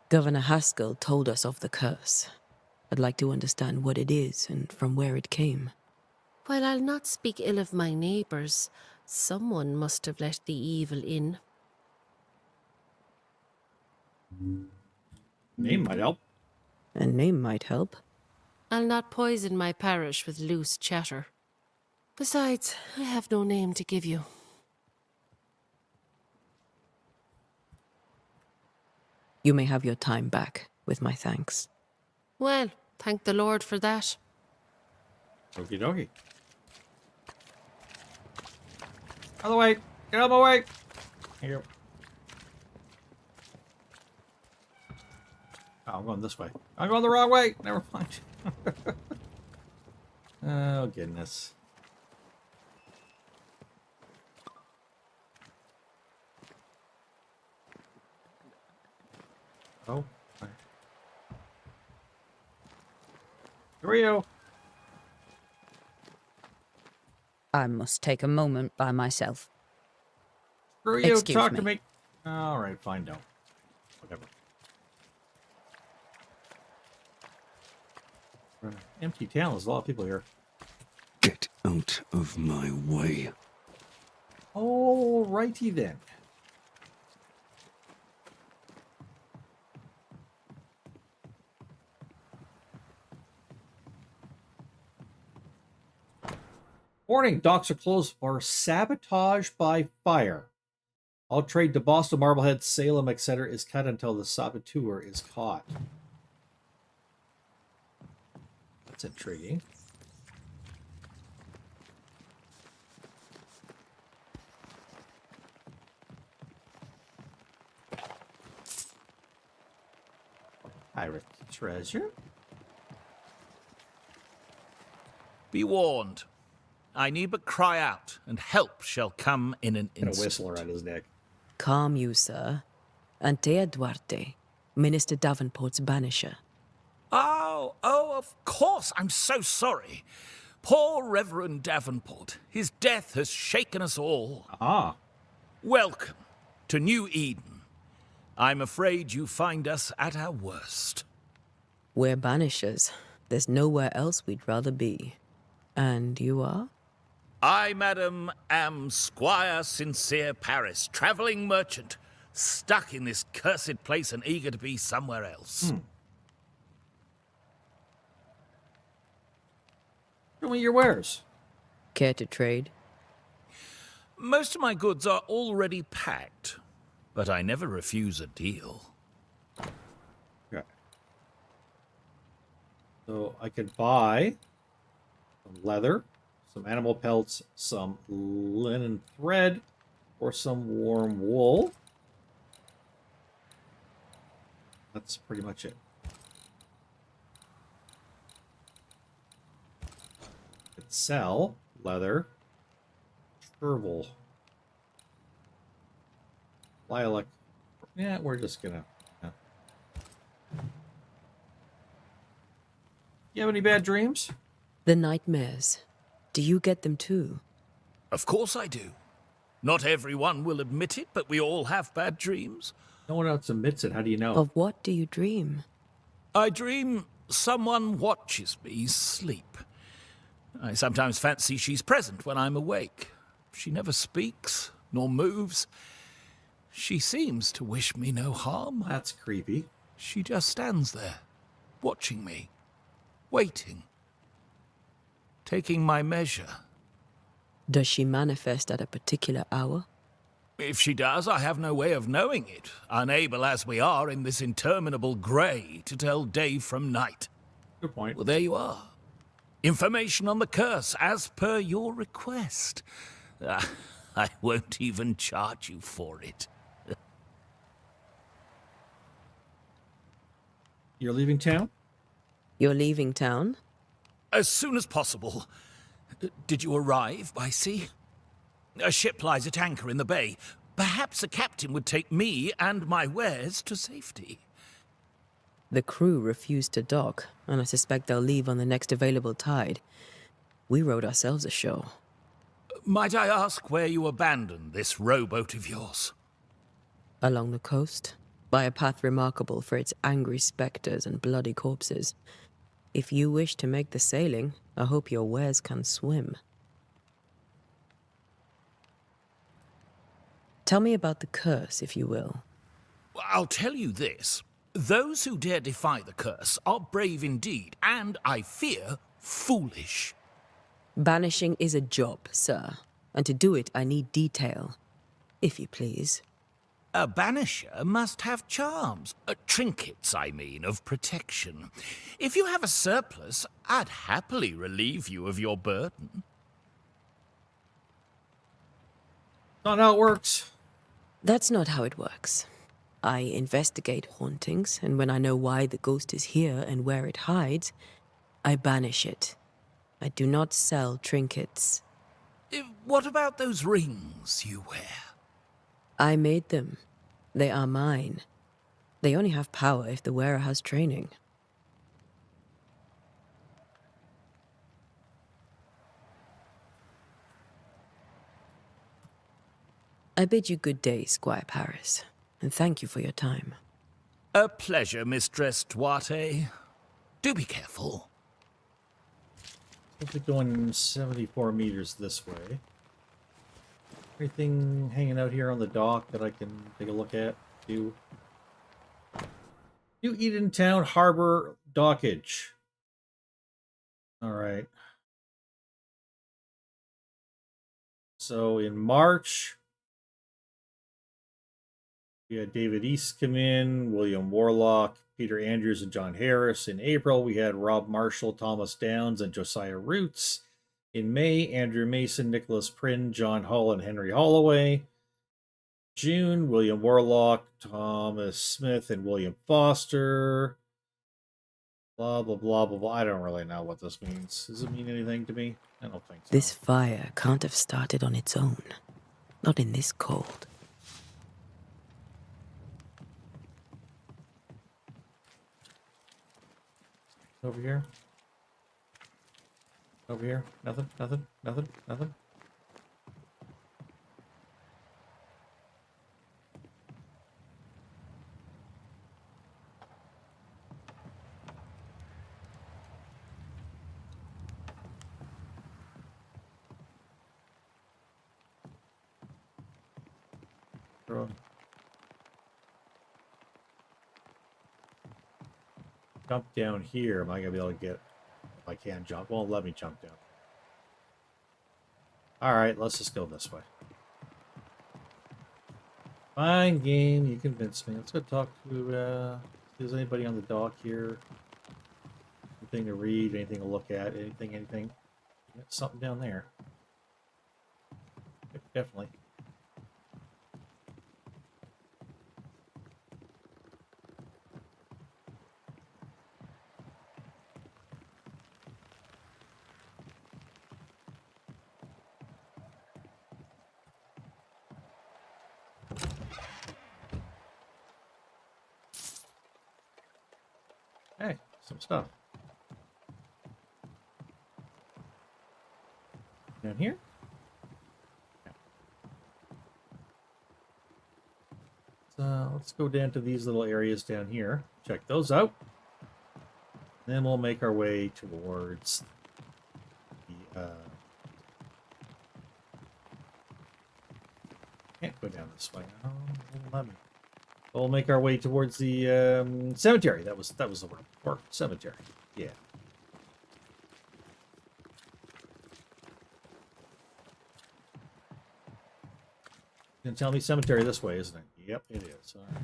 Governor Haskell told us of the curse. I'd like to understand what it is and from where it came. While I'll not speak ill of my neighbours, someone must have let the evil in. Name might help. A name might help. I'll not poison my parish with loose chatter. Besides, I have no name to give you. You may have your time back, with my thanks. Well, thank the Lord for that. Okie dokie. Out of the way! Get out of my way! Here you go. Oh, I'm going this way. I'm going the wrong way! Never mind. Oh, goodness. Oh. Who are you? I must take a moment by myself. Screw you, Excuse talk me. to me. Alright, fine, don't. Whatever. Empty town, there's a lot of people here. Get out of my way. Alrighty then. Warning, docks are closed for sabotage by fire. All trade to Boston, Marblehead, Salem, etc. is cut until the saboteur is caught. That's intriguing. Pirate treasure. Be warned. I need but cry out, and help shall come in an And a instant. whistle around his neck. Calm you, sir. Antea Duarte, Minister Davenport's banisher. Oh, of course. I'm so sorry. Poor Reverend Davenport. His death has shaken us all. Ah. Welcome to New Eden. I'm afraid you find us at our worst. We're banishers. There's nowhere else we'd rather be. And you are? I, madam, am Squire Sincere Paris, travelling merchant, stuck in this cursed place and eager to be somewhere else. Show me your wares. Care to trade? Most of my goods are already packed, but I never refuse a deal. Okay. So I could buy some leather, some animal pelts, some linen thread, or some warm wool. That's pretty much it. I could sell leather, chervil, lilac. Yeah, we're just gonna. Yeah. You have any bad dreams? The nightmares. Do you get them too? Of course I do. Not everyone will admit it, but we all have bad dreams. No one else admits it. How do you know? Of what do you dream? I dream someone watches me sleep. I sometimes fancy she's present when I'm awake. She never speaks, nor moves. She seems to wish me no harm. That's creepy. She just stands there, watching me, waiting, taking my measure. Does she manifest at a particular hour? If she does, I have no way of knowing it, unable as we are in this interminable grey to tell day from night. Good point. Well, there you are. Information on the curse, as per your request. I won't even charge you for it. You're leaving town? You're leaving town? As soon as possible. Did you arrive by sea? A ship lies at anchor in the bay. Perhaps a captain would take me and my wares to safety. The crew refused to dock, and I suspect they'll leave on the next available tide. We rowed ourselves ashore. Might I ask where you abandoned this rowboat of yours? Along the coast, by a path remarkable for its angry spectres and bloody corpses. If you wish to make the sailing, I hope your wares can swim. Tell me about the curse, if you will. I'll tell you this. Those who dare defy the curse are brave indeed, and, I fear, foolish. Banishing is a job, sir, and to do it I need detail. If you please. A banisher must have charms. Trinkets, I mean, of protection. If you have a surplus, I'd happily relieve you of your burden. Not how it works. That's not how it works. I investigate hauntings, and when I know why the ghost is here and where it hides, I banish it. I do not sell trinkets. What about those rings you wear? I made them. They are mine. They only have power if the wearer has training. I bid you good day, Squire Paris, and thank you for your time. A pleasure, Mistress Duarte. Do be careful. We'll be going 74 meters this way. Anything hanging out here on the dock that I can take a look at? New Edentown Harbor Dockage. Alright. So in March, We had David East come in, William Warlock, Peter Andrews, and John Harris. In April, we had Rob Marshall, Thomas Downs, and Josiah Roots. In May, Andrew Mason, Nicholas Prynne, John Hull, and Henry Holloway. June, William Warlock, Thomas Smith, and William Foster. Blah, blah, blah, blah, blah. I don't really know what this means. Does it mean anything to me? I don't think so. This fire can't have started on its own. Not in this cold. Over here. Over here. Nothing, nothing, nothing, nothing. Jump down here. Am I gonna be able to get? If I can jump, won't let me jump down. All right, let's just go this way. Fine game, you convinced me. Let's go talk to. If there's anybody on the dock here? Anything to read? Anything to look at? Anything? Got something down there. Yep, definitely. Hey, some stuff. Down here? So let's go down to these little areas down here. Check those out. Then we'll make our way towards the can't go down this way. Oh, won't let me. We'll make our way towards the cemetery. That was the word. Or cemetery. Yeah. You can tell me cemetery this way, isn't it? Yep, it is. All right.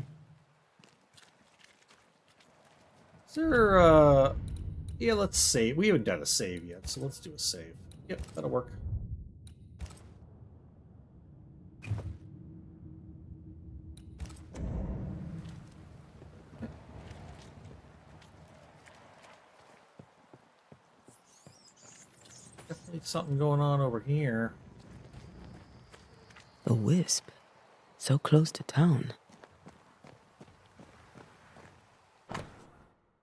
Is there yeah, let's save. We haven't done a save yet, so let's do a save. Yep, that'll work. Definitely something going on over here. A wisp. So close to town.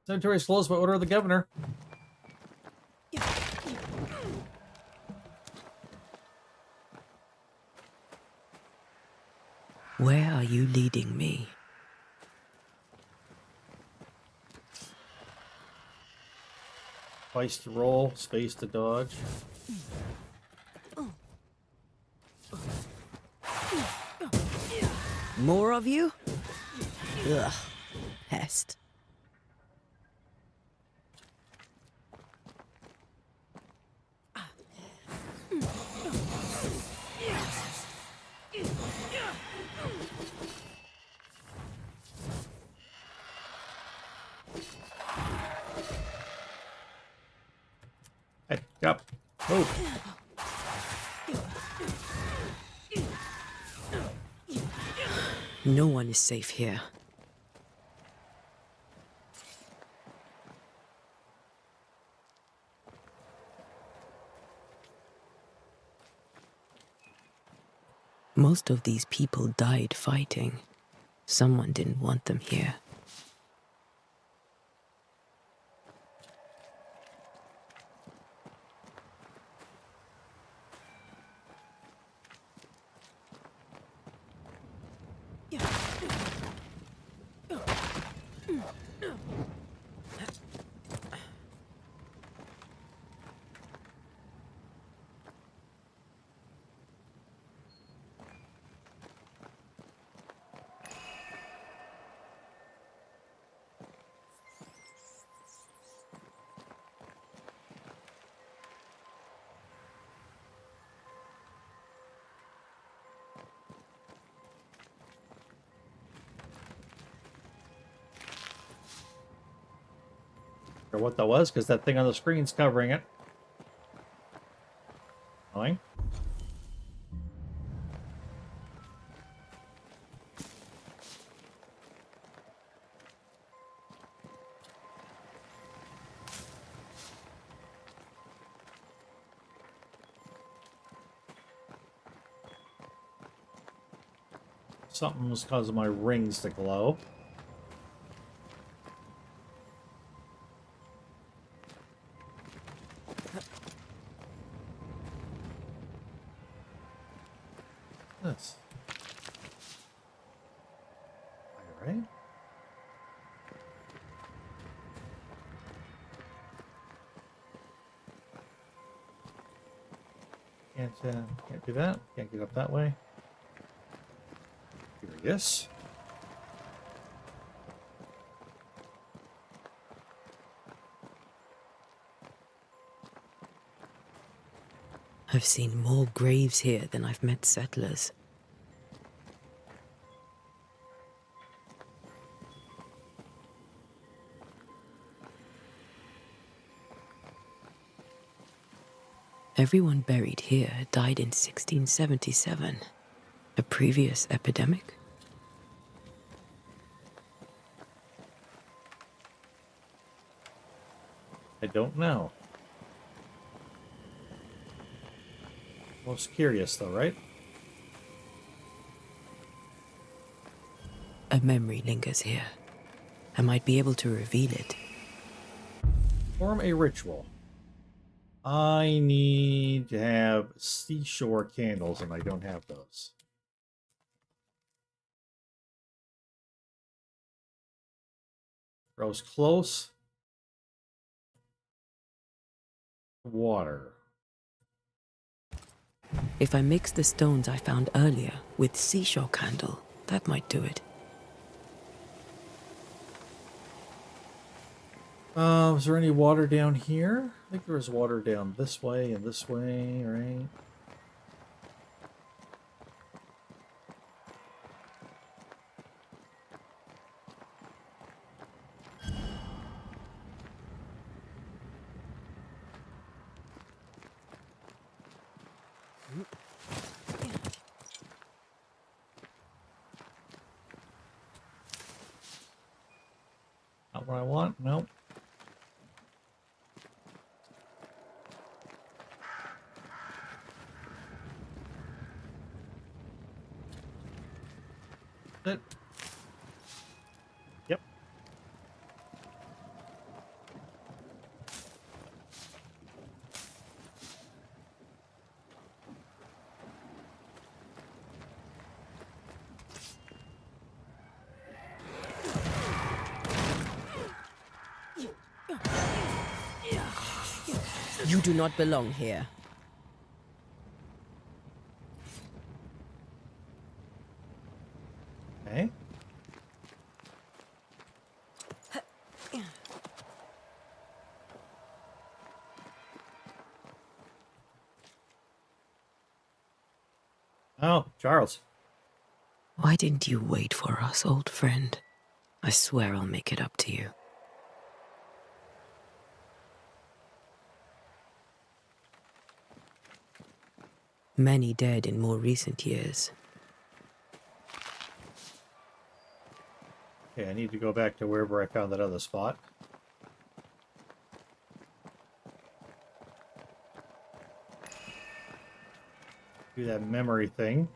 Cemetery is closed by order of the governor. Where are you leading me? Twice to roll, space to dodge. More of you? Ugh, pest. Hey, up. Move. No one is safe here. Most of these people died fighting. Someone didn't want them here. Or what that was, because that thing on the screen's covering it. Annoying. Something was causing my rings to glow. This. All right. Can't do that. Can't get up that way. Curious. I've seen more graves here than I've met settlers. Everyone buried here died in 1677. A previous epidemic? I don't know. Most curious, though, right? A memory lingers here. I might be able to reveal it. Form a ritual. I need to have seashore candles, and I don't have those. Grows close. Water. If I mix the stones I found earlier with seashore candle, that might do it. Is there any water down here? I think there was water down this way and this way, right? Not what I want? Nope. It. Yep. You do not belong here. Okay. Oh, Charles. Why didn't you wait for us, old friend? I swear I'll make it up to you. Many dead in more recent years. Okay, I need to go back to wherever I found that other spot. Do that memory thing.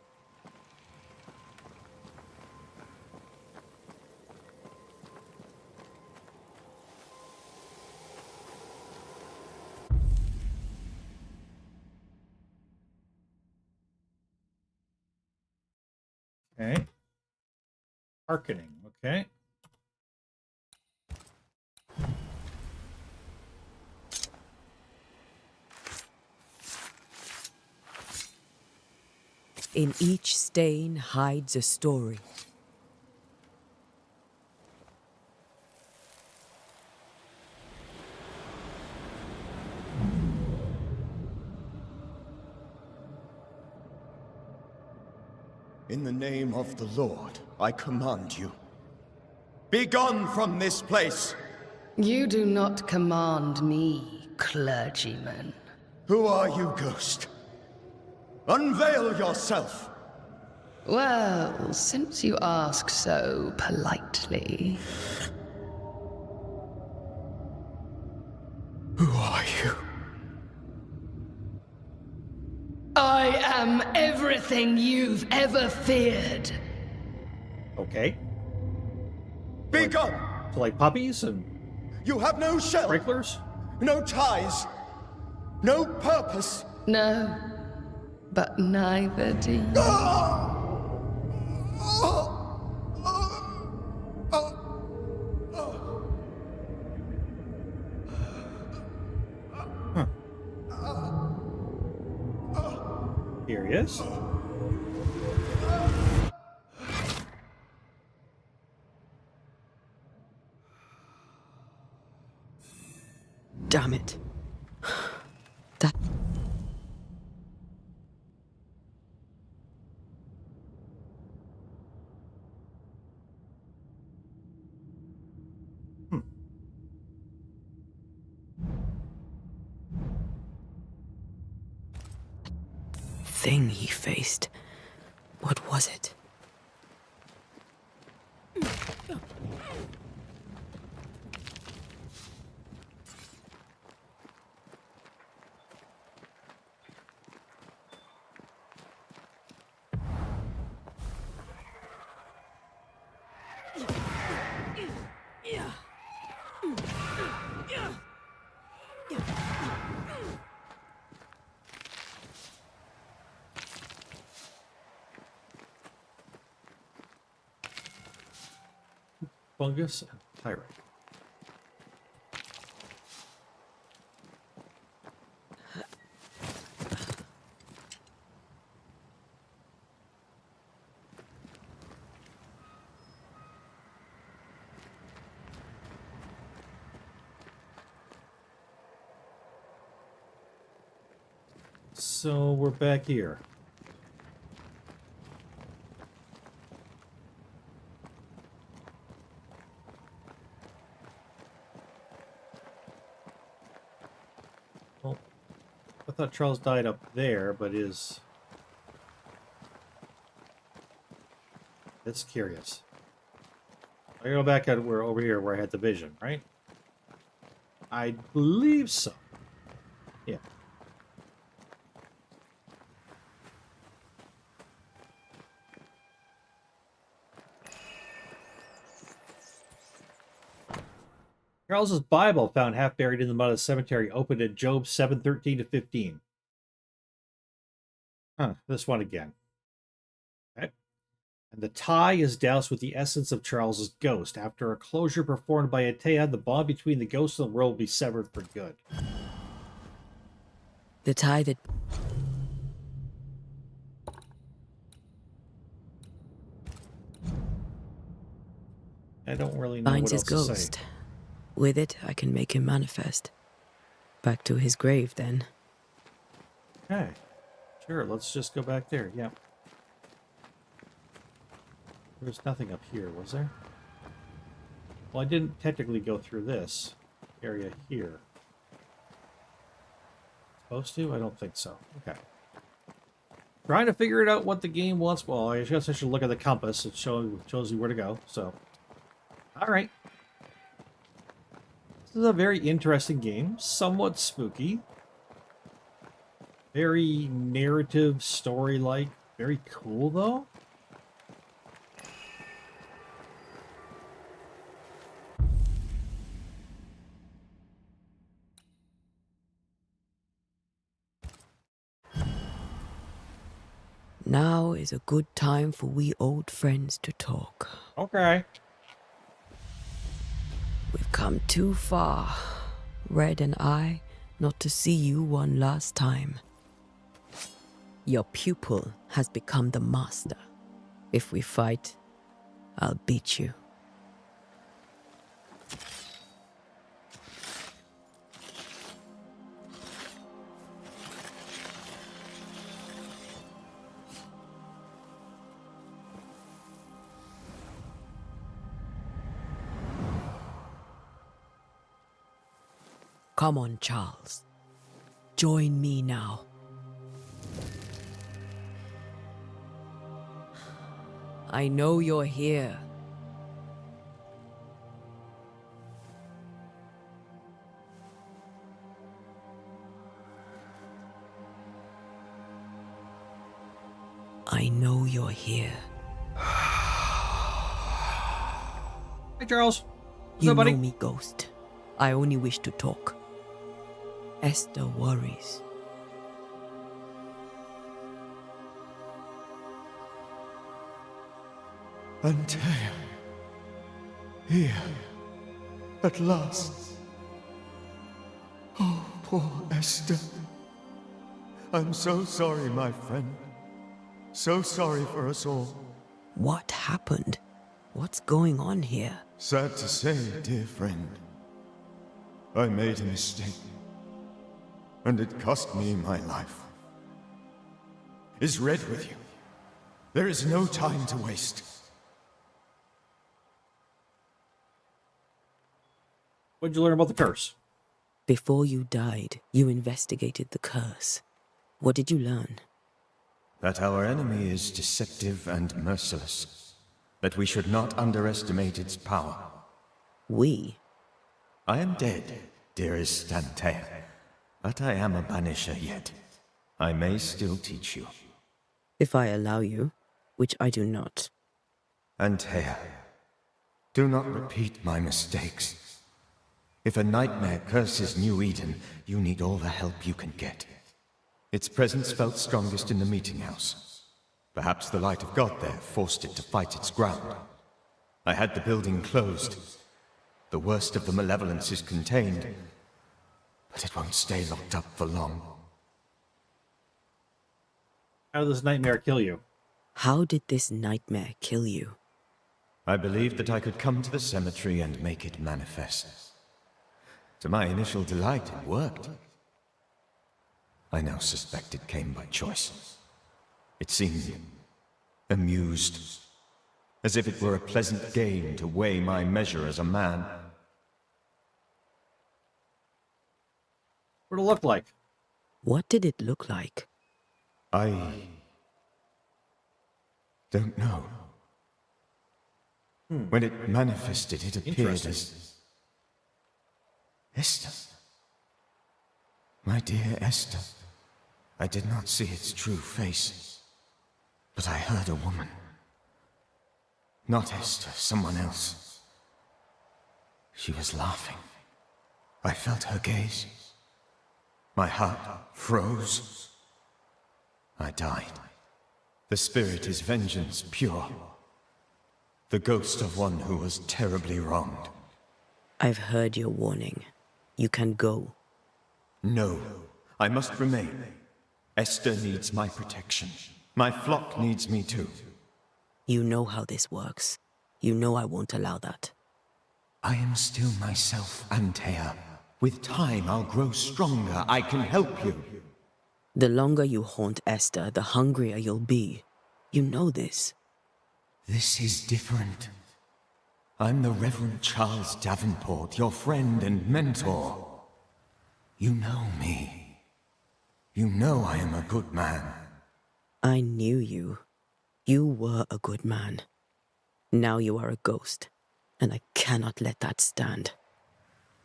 Okay. Hearkening, okay. In each stain hides a story. In the name of the Lord, I command you. Be gone from this place! You do not command me, clergyman. Who are you, ghost? Unveil yourself! Well, since you ask so politely... Who are you? I am everything you've ever feared. Okay. Be gone! So like puppies and You have no shell, sprinklers? no ties, no purpose. No, but neither do you. Here he is. Damn it. That... thing he faced. What was it? Fungus and tyrant. So we're back here. Well, I thought Charles died up there, but is... That's curious. I go back at where over here where I had the vision, right? I believe so. Yeah. Charles's Bible, found half buried in the mud of the cemetery, opened in Job 7:13 to 15. Huh, this one again. Okay. And the tie is doused with the essence of Charles's ghost. After a closure performed by Atea, the bond between the ghost and the world will be severed for good. The tie that... I don't really know binds what his else to ghost. say. With it, I can make him manifest. Back to his grave, then. Okay. Sure, let's just go back there. Yeah. There's nothing up here, was there? Well, I didn't technically go through this area here. Supposed to? I don't think so. Okay. Trying to figure it out what the game wants. Well, I guess I should look at the compass. It shows you where to go. So, all right. This is a very interesting game. Somewhat spooky. Very narrative, story-like. Very cool, though. Now is a good time for we old friends to talk. Okay. We've come too far, Red and I, not to see you one last time. Your pupil has become the master. If we fight, I'll beat you. Come on, Charles. Join me now. I know you're here. I know you're here. Hey, Charles. What's You up, buddy? know me, Ghost. I only wish to talk. Esther worries. Antea. Here. At last. Oh, poor Esther. I'm so sorry, my friend. So sorry for us all. What happened? What's going on here? Sad to say, dear friend. I made a mistake. And it cost me my life. Is Red with you? There is no time to waste. What'd you learn about the curse? Before you died, you investigated the curse. What did you learn? That our enemy is deceptive and merciless. That we should not underestimate its power. We? I am dead, dearest Antea. But I am a Banisher yet. I may still teach you. If I allow you, which I do not. Antea, do not repeat my mistakes. If a nightmare curses New Eden, you need all the help you can get. Its presence felt strongest in the meeting house. Perhaps the light of God there forced it to fight its ground. I had the building closed. The worst of the malevolence is contained, but it won't stay locked up for long. How did this nightmare kill you? How did this nightmare kill you? I believed that I could come to the cemetery and make it manifest. To my initial delight, it worked. I now suspect it came by choice. It seemed amused, as if it were a pleasant game to weigh my measure as a man. What did it look like? What did it look like? I don't know. When it manifested, it appeared as Esther. My dear Esther. I did not see its true face, but I heard a woman. Not Esther, someone else. She was laughing. I felt her gaze. My heart froze. I died. The spirit is vengeance pure. The ghost of one who was terribly wronged. I've heard your warning. You can go. No, I must remain. Esther needs my protection. My flock needs me too. You know how this works. You know I won't allow that. I am still myself, Antea. With time, I'll grow stronger. I can help you. The longer you haunt Esther, the hungrier you'll be. You know this. This is different. I'm the Reverend Charles Davenport, your friend and mentor. You know me. You know I am a good man. I knew you. You were a good man. Now you are a ghost, and I cannot let that stand.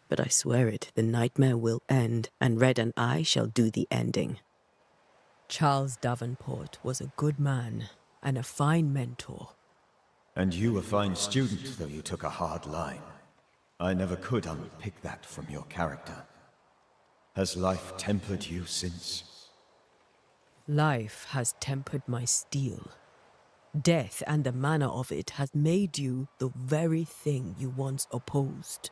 But I swear it, the nightmare will end, and Red and I shall do the ending. Charles Davenport was a good man and a fine mentor. And you a fine student, though you took a hard line. I never could unpick that from your character. Has life tempered you since? Life has tempered my steel. Death and the manner of it has made you the very thing you once opposed.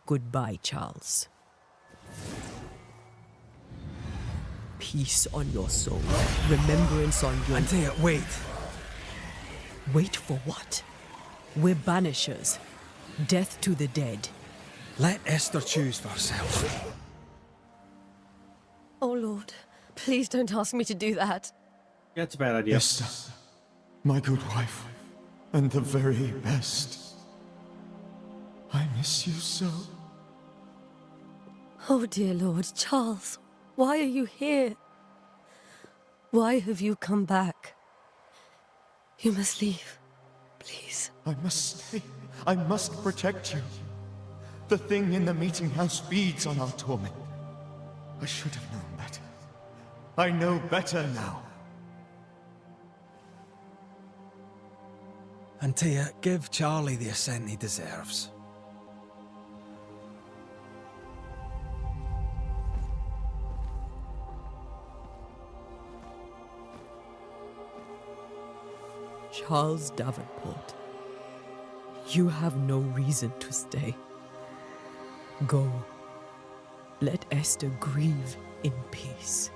Goodbye, Charles. Peace on your soul. Remembrance on your... Antea, wait. Wait for what? We're Banishers. Death to the dead. Let Esther choose for herself. Oh, Lord. Please don't ask me to do that. Yeah, it's a bad idea. Esther, my good wife, and the very best. I miss you so. Oh, dear Lord, Charles, why are you here? Why have you come back? You must leave, please. I must stay. I must protect you. The thing in the meeting house feeds on our torment. I should have known better. I know better now. Antea, give Charlie the ascent he deserves. Charles Davenport, you have no reason to stay. Go. Let Esther grieve in peace.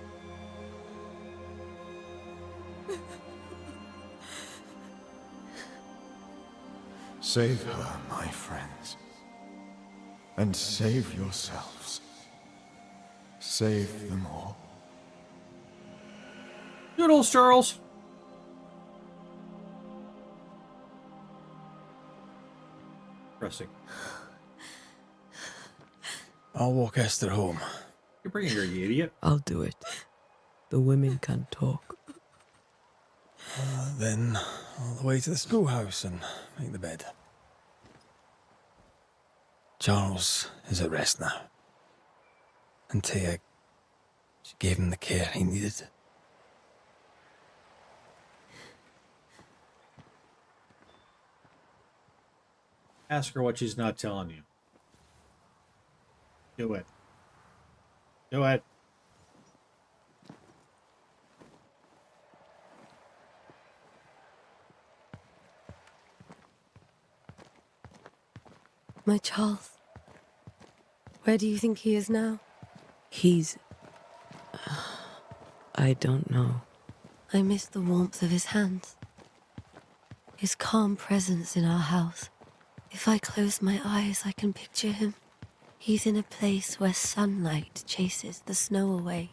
Save her, my friends. And save yourselves. Save them all. Noodles, Charles. Pressing. I'll walk Esther home. You're bringing her, you idiot. I'll do it. The women can talk. Then all the way to the schoolhouse and make the bed. Charles is at rest now. Antea, she gave him the care he needed. Ask her what she's not telling you. Do it. Do it. My Charles. Where do you think he is now? He's... I don't know. I miss the warmth of his hands. His calm presence in our house. If I close my eyes, I can picture him. He's in a place where sunlight chases the snow away.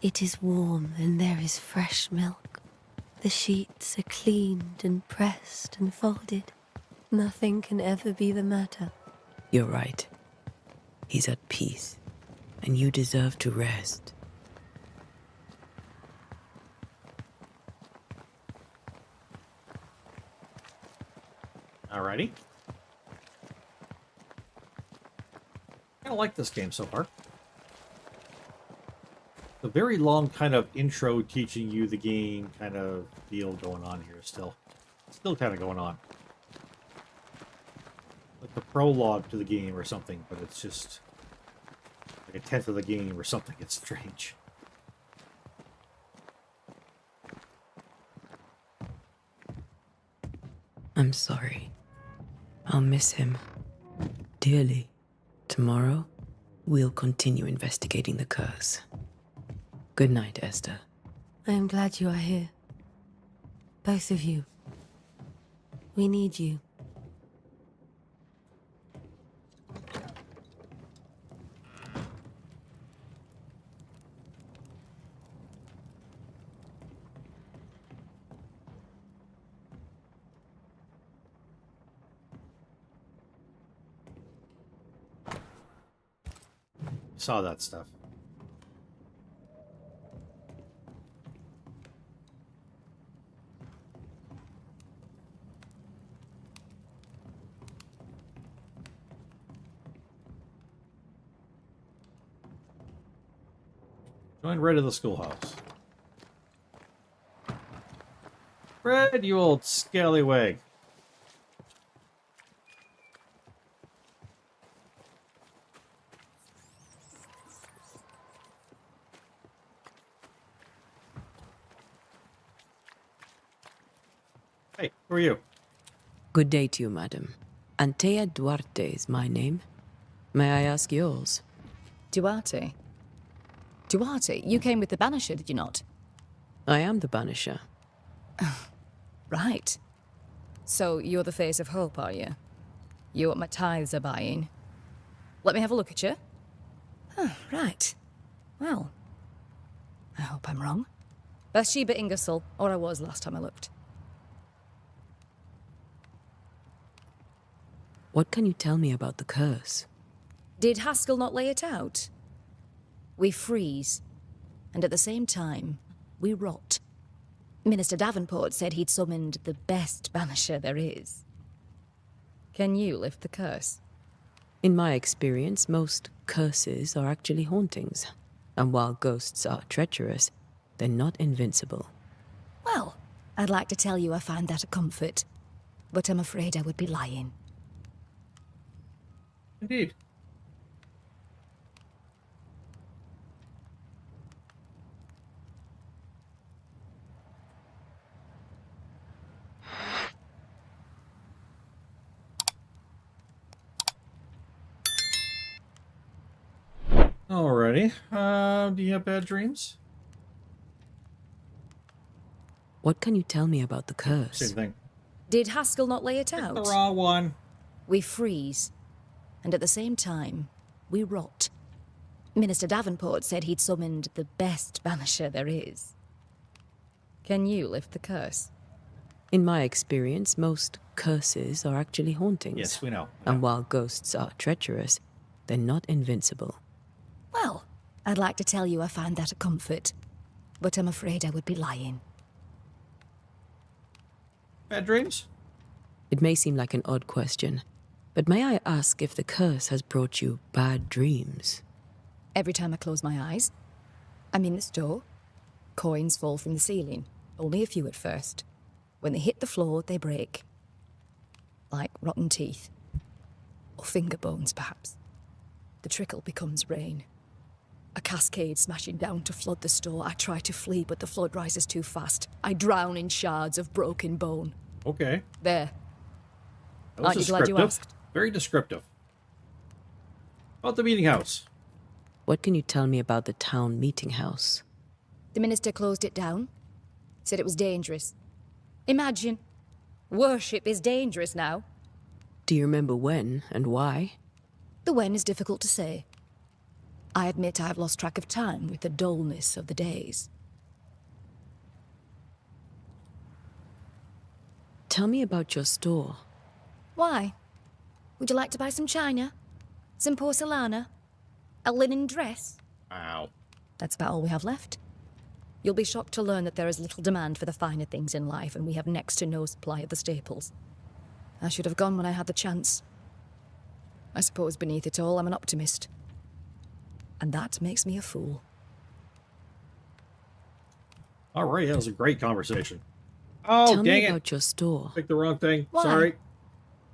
It is warm and there is fresh milk. The sheets are cleaned and pressed and folded. Nothing can ever be the matter. You're right. He's at peace, and you deserve to rest. Alrighty. I like this game so far. The very long kind of intro teaching you the game kind of deal going on here still. Still kind of going on. Like the prologue to the game or something, but it's just like a tenth of the game or something. It's strange. I'm sorry. I'll miss him dearly. Tomorrow, we'll continue investigating the curse. Good night, Esther. I am glad you are here. Both of you. We need you. Saw that stuff. Join Red of the schoolhouse. Red, you old scallywag. Hey, who are you? Good day to you, madam. Antea Duarte is my name. May I ask yours? Duarte? Duarte, you came with the Banisher, did you not? I am the Banisher. Right. So you're the face of hope, are you? You're what my tithes are buying. Let me have a look at you. Oh, right. Well, I hope I'm wrong. Bathsheba Ingersoll, or I was last time I looked. What can you tell me about the curse? Did Haskell not lay it out? We freeze, and at the same time, we rot. Minister Davenport said he'd summoned the best banisher there is. Can you lift the curse? In my experience, most curses are actually hauntings. And while ghosts are treacherous, they're not invincible. Well, I'd like to tell you I find that a comfort, but I'm afraid I would be lying. Indeed. Alrighty. Do you have bad dreams? What can you tell me about the curse? Same thing. Did Haskell not lay it out? The wrong one. We freeze, and at the same time, we rot. Minister Davenport said he'd summoned the best banisher there is. Can you lift the curse? In my experience, most curses are actually hauntings. Yes, we know. And while ghosts are treacherous, they're not invincible. Well, I'd like to tell you I find that a comfort, but I'm afraid I would be lying. Bad dreams? It may seem like an odd question, but may I ask if the curse has brought you bad dreams? Every time I close my eyes, I'm in the store. Coins fall from the ceiling, only a few at first. When they hit the floor, they break. Like rotten teeth. Or finger bones, perhaps. The trickle becomes rain. A cascade smashing down to flood the store. I try to flee, but the flood rises too fast. I drown in shards of broken bone. Okay. There. That was Aren't you glad you descriptive. asked? Very descriptive. About the meeting house. What can you tell me about the town meeting house? The minister closed it down. Said it was dangerous. Imagine. Worship is dangerous now. Do you remember when and why? The when is difficult to say. I admit I've lost track of time with the dullness of the days. Tell me about your store. Why? Would you like to buy some china? Some porcelana? A linen dress? Ow. That's about all we have left. You'll be shocked to learn that there is little demand for the finer things in life, and we have next to no supply of the staples. I should have gone when I had the chance. I suppose beneath it all, I'm an optimist. And that makes me a fool. All right, that was a great conversation. Oh, Tell dang me it. about your store. Picked the wrong thing. Why? Sorry.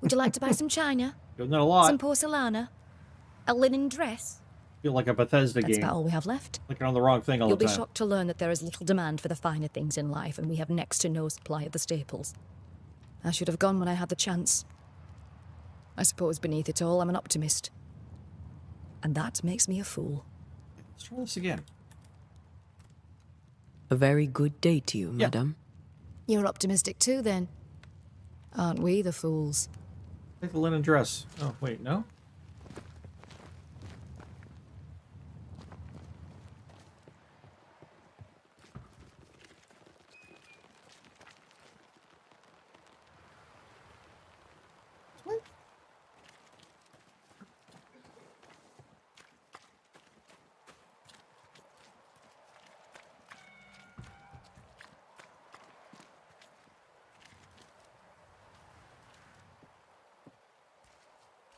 Would you like to buy some china? Doing that a lot. Some porcelana? A linen dress? Feel like a Bethesda That's game. about all we have left. Clicking on the wrong thing all You'll the be time. shocked to learn that there is little demand for the finer things in life, and we have next to no supply of the staples. I should have gone when I had the chance. I suppose beneath it all, I'm an optimist. And that makes me a fool. Let's try this again. A very good day to you, madam. You're optimistic too, then. Aren't we the fools? Take the linen dress. Oh, wait, no?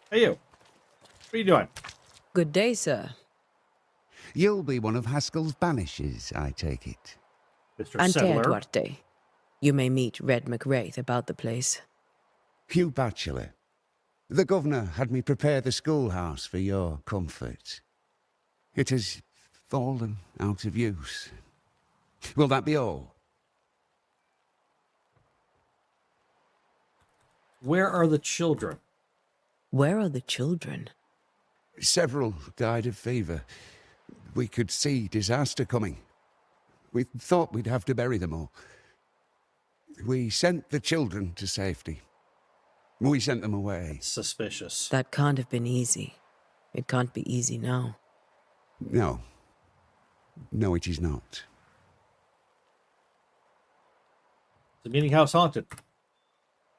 Hey, you. What are you doing? Good day, sir. You'll be one of Haskell's Banishers, I take it. Mr. Ante Settler. Duarte. You may meet Red McWraith about the place. Hugh Bachelor. The governor had me prepare the schoolhouse for your comfort. It has fallen out of use. Will that be all? Where are the children? Where are the children? Several died of fever. We could see disaster coming. We thought we'd have to bury them all. We sent the children to safety. We sent them away. Suspicious. That can't have been easy. It can't be easy now. No. No, it is not. The meeting house haunted.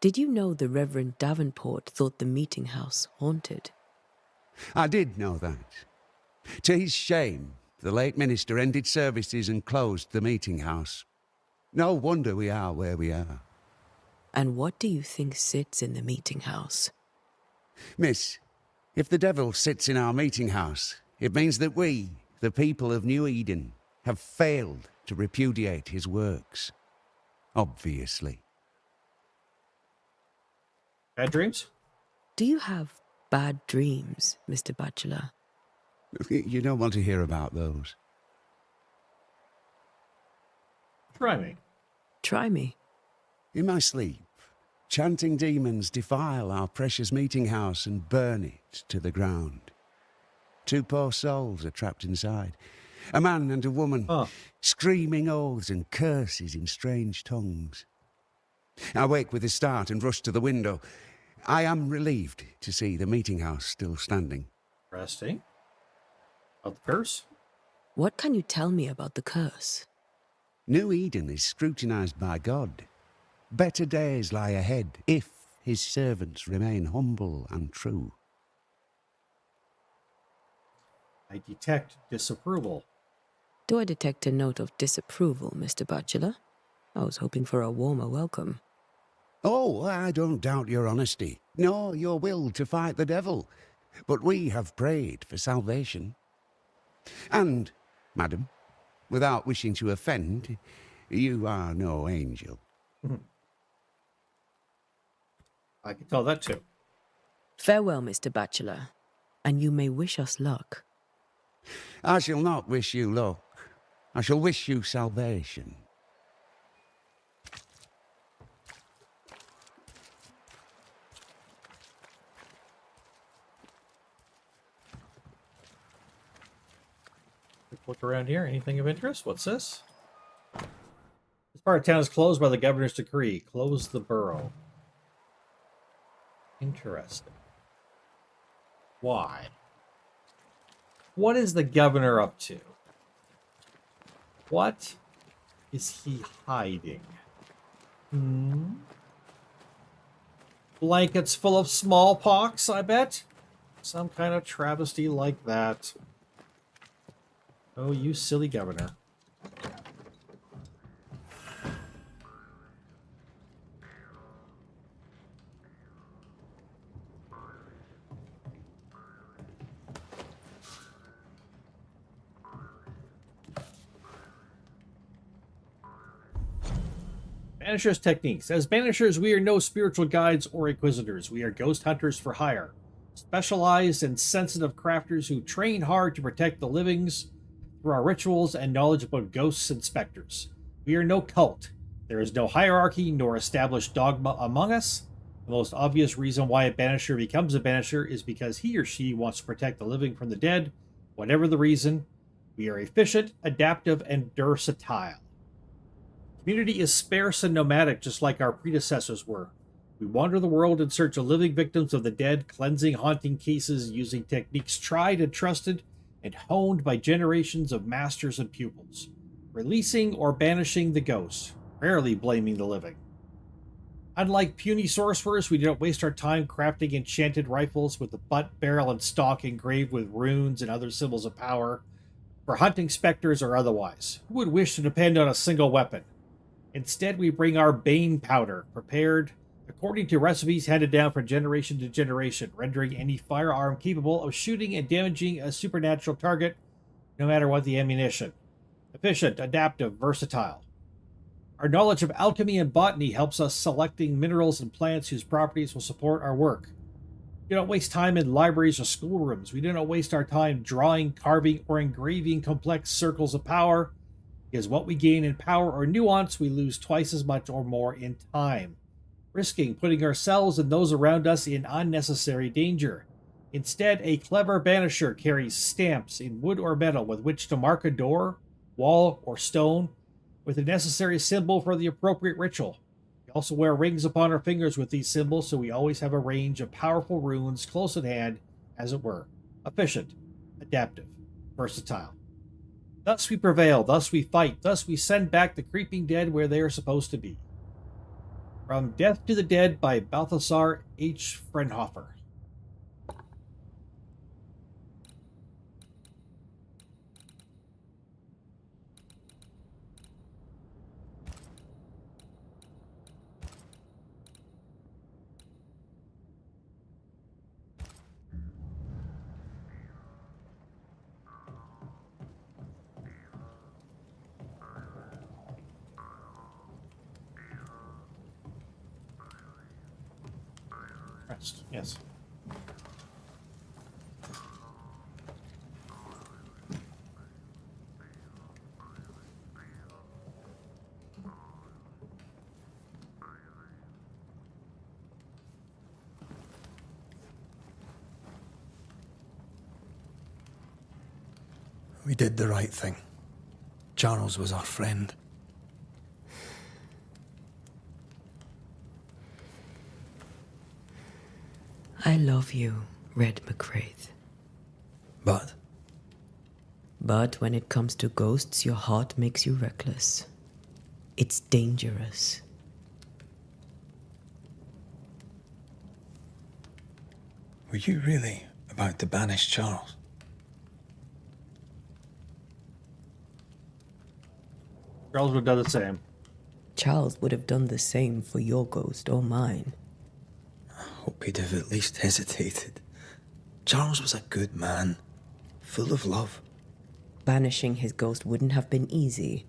Did you know the Reverend Davenport thought the meeting house haunted? I did know that. To his shame, the late minister ended services and closed the meeting house. No wonder we are where we are. And what do you think sits in the meeting house? Miss, if the devil sits in our meeting house, it means that we, the people of New Eden, have failed to repudiate his works. Obviously. Bad dreams? Do you have bad dreams, Mr. Bachelor? You don't want to hear about those. Try me. Try me. In my sleep, chanting demons defile our precious meeting house and burn it to the ground. 2 poor souls are trapped inside. A man and a woman, screaming oaths and curses in strange tongues. I wake with a start and rush to the window. I am relieved to see the meeting house still standing. Interesting. About the curse? What can you tell me about the curse? New Eden is scrutinized by God. Better days lie ahead if his servants remain humble and true. I detect disapproval. Do I detect a note of disapproval, Mr. Bachelor? I was hoping for a warmer welcome. Oh, I don't doubt your honesty, nor your will to fight the devil. But we have prayed for salvation. And, madam, without wishing to offend, you are no angel. I can tell that too. Farewell, Mr. Bachelor, and you may wish us luck. I shall not wish you luck. I shall wish you salvation. Quick look around here. Anything of interest? What's this? This part of town is closed by the governor's decree. Close the borough. Interesting. Why? What is the governor up to? What is he hiding? Blankets full of smallpox, I bet? Some kind of travesty like that. Oh, you silly governor. Banishers techniques. As Banishers, we are no spiritual guides or inquisitors. We are ghost hunters for hire. Specialized and sensitive crafters who train hard to protect the livings through our rituals and knowledge about ghosts and specters. We are no cult. There is no hierarchy nor established dogma among us. The most obvious reason why a Banisher becomes a Banisher is because he or she wants to protect the living from the dead. Whatever the reason, we are efficient, adaptive, and versatile. Community is sparse and nomadic, just like our predecessors were. We wander the world in search of living victims of the dead, cleansing haunting cases using techniques tried and trusted and honed by generations of masters and pupils, releasing or banishing the ghosts, rarely blaming the living. Unlike puny sorcerers, we do not waste our time crafting enchanted rifles with the butt, barrel, and stock engraved with runes and other symbols of power, for hunting specters or otherwise. Who would wish to depend on a single weapon? Instead, we bring our Bane powder, prepared according to recipes handed down from generation to generation, rendering any firearm capable of shooting and damaging a supernatural target, no matter what the ammunition. Efficient, adaptive, versatile. Our knowledge of alchemy and botany helps us selecting minerals and plants whose properties will support our work. We do not waste time in libraries or schoolrooms. We do not waste our time drawing, carving, or engraving complex circles of power, because what we gain in power or nuance, we lose twice as much or more in time, risking putting ourselves and those around us in unnecessary danger. Instead, a clever banisher carries stamps in wood or metal with which to mark a door, wall, or stone with the necessary symbol for the appropriate ritual. We also wear rings upon our fingers with these symbols, so we always have a range of powerful runes close at hand, as it were. Efficient, adaptive, versatile. Thus we prevail, thus we fight, thus we send back the creeping dead where they are supposed to be. From Death to the Dead by Balthasar H. Frenhofer. rest. Yes. We did the right thing. Charles was our friend. I love you, Red McCraith. But? But when it comes to ghosts, your heart makes you reckless. It's dangerous. Were you really about to banish Charles? Charles would have done the same. Charles would have done the same for your ghost or mine. I hope he'd have at least hesitated. Charles was a good man, full of love. Banishing his ghost wouldn't have been easy,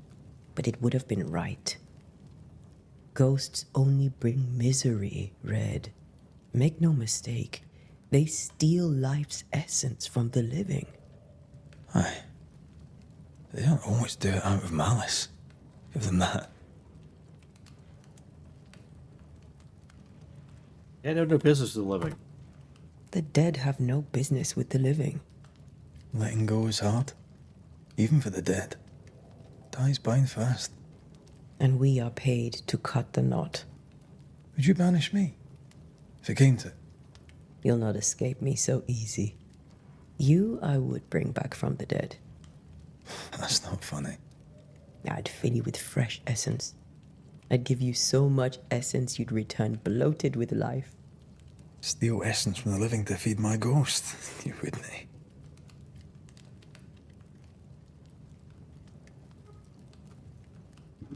but it would have been right. Ghosts only bring misery, Red. Make no mistake, they steal life's essence from the living. Aye. They don't always do it out of malice. Give them that. They have no business with the living. The dead have no business with the living. Letting go is hard. Even for the dead. Ties bind fast. And we are paid to cut the knot. Would you banish me? If it came to it? You'll not escape me so easy. You I would bring back from the dead. That's not funny. I'd fill you with fresh essence. I'd give you so much essence you'd return bloated with life. Steal essence from the living to feed my ghost. You wouldn't, eh?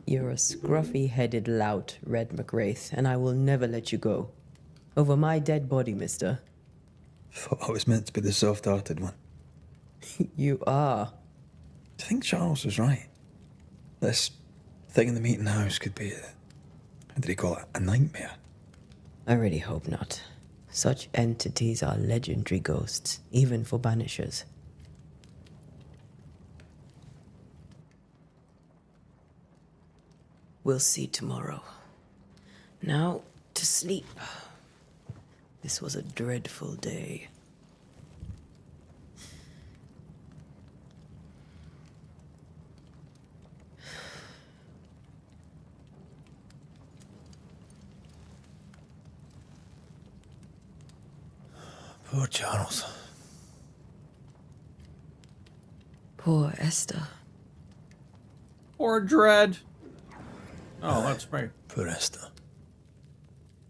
You're a scruffy-headed lout, Red McWraith, and I will never let you go. Over my dead body, mister. Thought I was meant to be the soft-hearted one. You are. Do you think Charles was right? This thing in the meeting house could be how did he call it? A nightmare? I really hope not. Such entities are legendary ghosts, even for Banishers. We'll see tomorrow. Now, to sleep. This was a dreadful day. Poor Charles. Poor Esther. Or Dread. Oh, that's right. Poor Esther.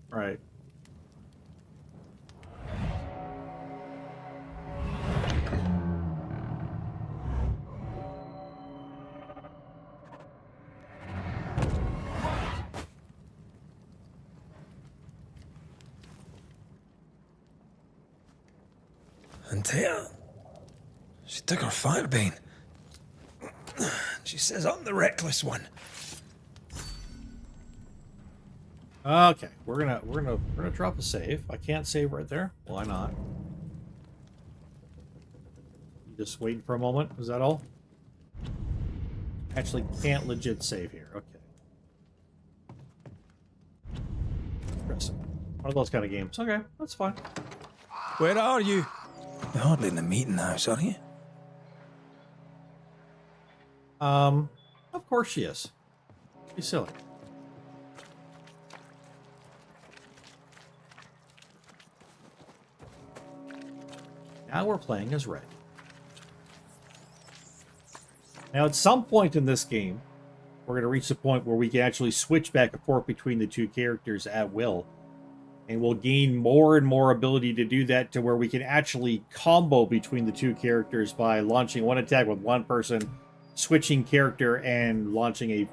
Right. And Tia, she took her firebane. She says I'm the reckless one. Okay, we're gonna drop a save. I can't save right there. Why not? Just waiting for a moment. Is that all? Actually, can't legit save here. Okay. Interesting. One of those kind of games. Okay, that's fine. Where are you? You're hardly in the meeting house, are you? Of course she is. Be silly. Now we're playing as Red. Now, at some point in this game, we're going to reach the point where we can actually switch back and forth between the two characters at will. And we'll gain more and more ability to do that to where we can actually combo between the two characters by launching one attack with one person, switching character, and launching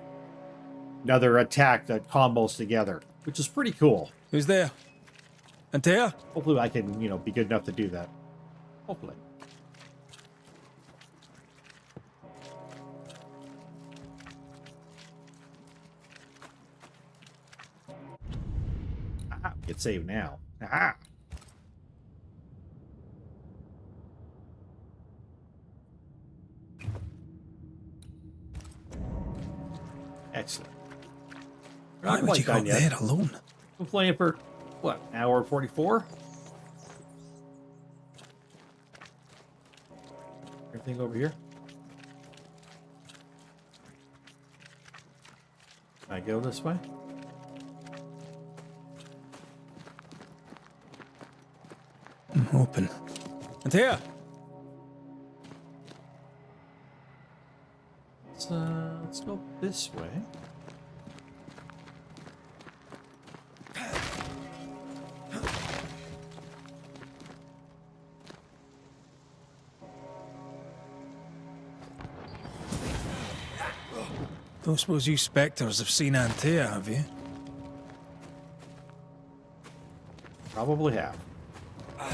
another attack that combos together, which is pretty cool. Who's there? Antea? Hopefully I can, be good enough to do that. Hopefully. Aha, get saved now. Aha! Excellent. Why would you go up there alone? I'm playing for, what, an hour 44? Everything over here? Can I go this way? I'm hoping. Antea! Let's go this way. Don't suppose you spectres have seen Antea, have you? Probably have. I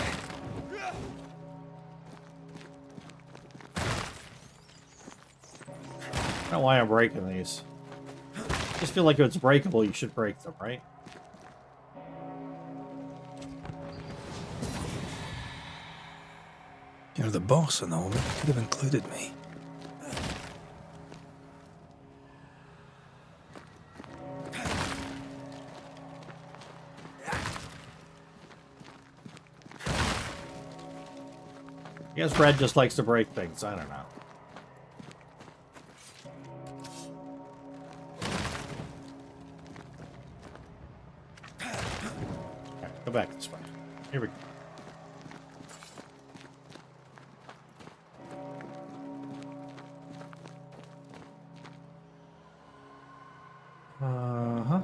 don't know why I'm breaking these. I just feel like if it's breakable, you should break them, right? You're the boss and all, but you could have included me. I guess Red just likes to break things. I don't know. Okay, go back this way. Here we go. Uh-huh.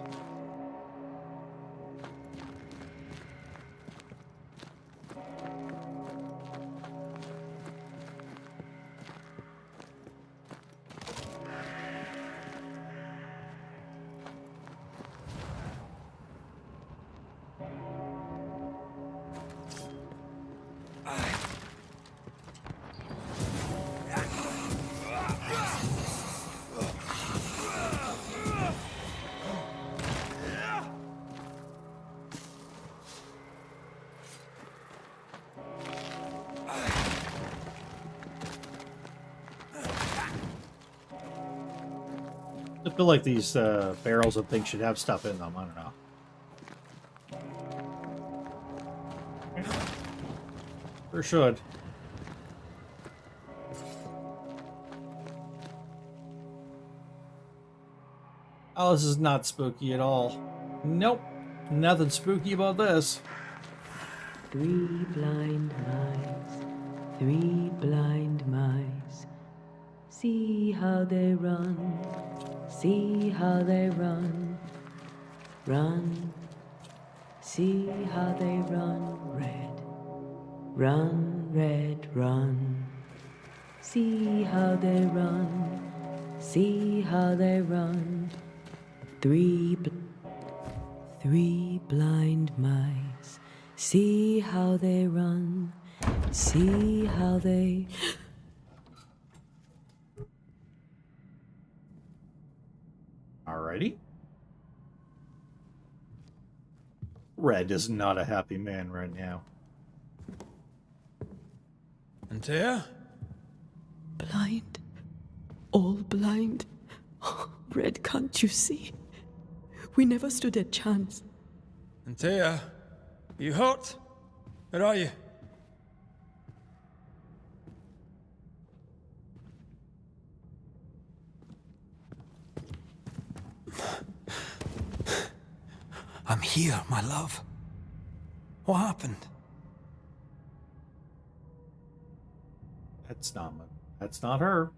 I feel like these barrels and things should have stuff in them. I don't know. Sure should. Oh, this is not spooky at all. Nope. Nothing spooky about this. 3 blind mice, 3 blind mice. See how they run, see how they run, run. See how they run, red, run, red, run. See how they run, see how they run. 3 blind mice. See how they run, see how they... Alrighty. Red is not a happy man right now. Antea? Blind. All blind. Red, can't you see? We never stood a chance. Antea? You hurt? Where are you? I'm here, my love. What happened? That's not her.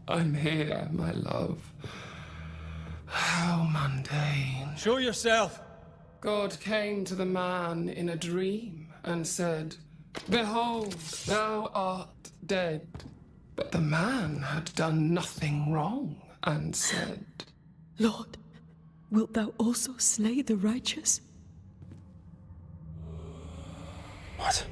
I'm here, my love. How mundane. Show yourself. God came to the man in a dream and said, "Behold, thou art dead." But the man had done nothing wrong and said, Lord, wilt thou also slay the righteous? What?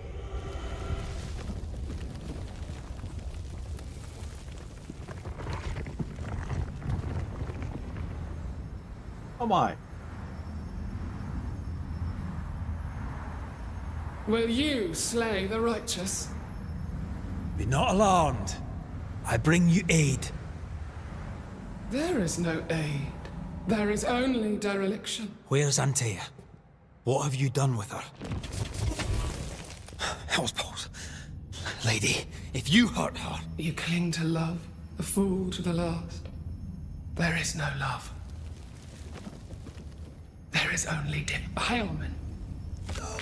Oh my. Will you slay the righteous? Be not alarmed. I bring you aid. There is no aid. There is only dereliction. Where's Antea? What have you done with her? Hell's balls. Lady, if you hurt her... You cling to love, a fool to the last. There is no love. There is only defilement. No.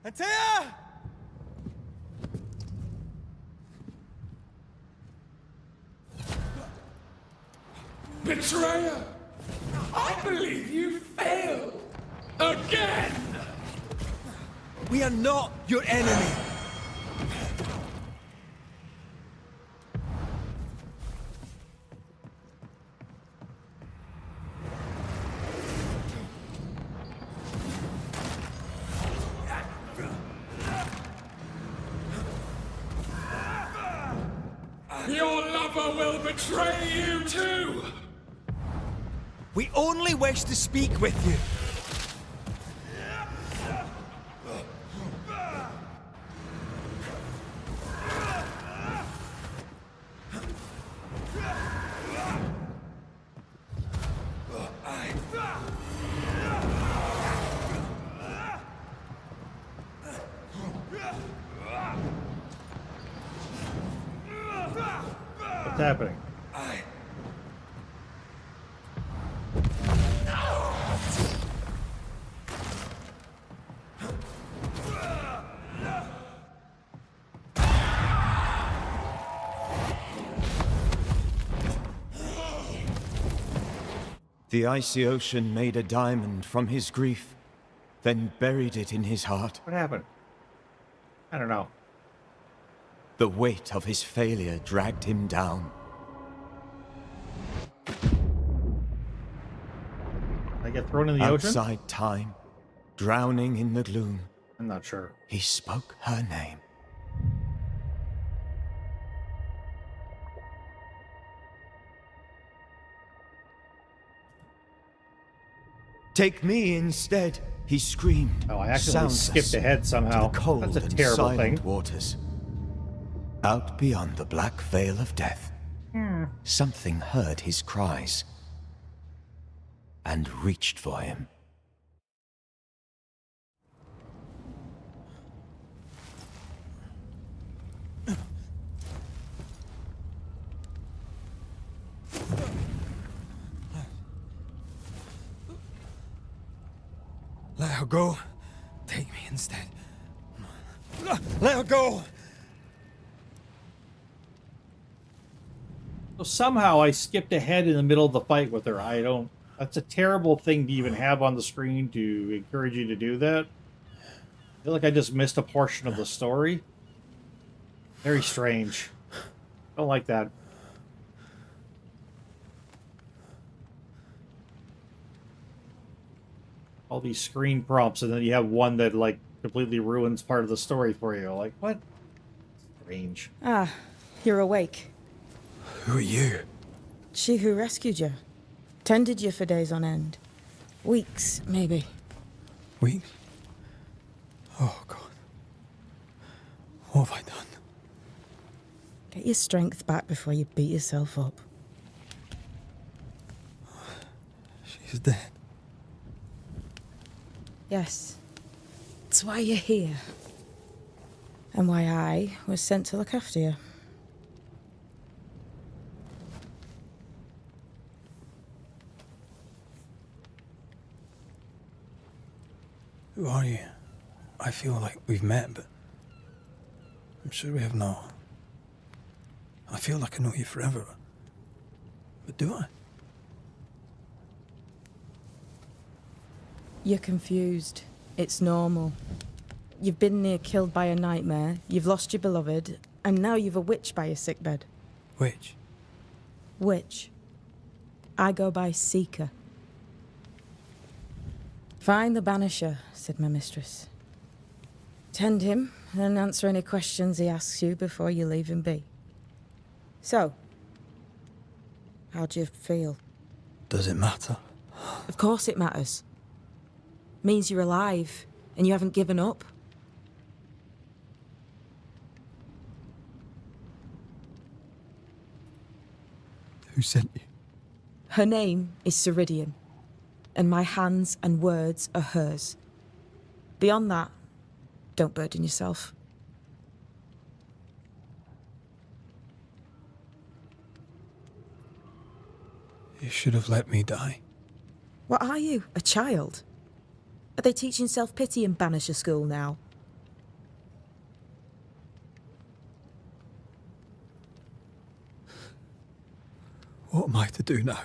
Antea! Betrayer! I believe you failed! Again! We are not your enemy. Your lover will betray you too! We only wish to speak with you. What's happening? The icy ocean made a diamond from his grief, then buried it in his heart. What happened? I don't know. The weight of his failure dragged him down. I get thrown in the ocean? Outside time, drowning in the gloom. I'm not sure. He spoke her name. Take me instead, he screamed. Oh, I accidentally skipped ahead somehow. To the cold That's a and terrible silent thing. waters. Out beyond the black veil of death, something heard his cries and reached for him. Let her go. Take me instead. Let her go! So somehow I skipped ahead in the middle of the fight with her. I don't... That's a terrible thing to even have on the screen to encourage you to do that. I feel like I just missed a portion of the story. Very strange. Don't like that. All these screen prompts, and then you have one that, like, completely ruins part of the story for you. Like, what? Strange. Ah, you're awake. Who are you? She who rescued you. Tended you for days on end. Weeks, maybe. Weeks? Oh, God. What have I done? Get your strength back before you beat yourself up. She's dead. Yes. That's why you're here. And why I was sent to look after you. Who are you? I feel like we've met, but I'm sure we have not. I feel like I know you forever. But do I? You're confused. It's normal. You've been near killed by a nightmare, you've lost your beloved, And now you've a witch by your sickbed. Which? Witch. I go by Seeker. Find the Banisher, said my mistress. Tend him, and answer any questions he asks you before you leave him be. So, how do you feel? Does it matter? Of course it matters. Means you're alive, and you haven't given up. Who sent you? Her name is Ceridian, and my hands and words are hers. Beyond that, don't burden yourself. You should have let me die. What are you, a child? Are they teaching self-pity in Banisher school now? What am I to do now?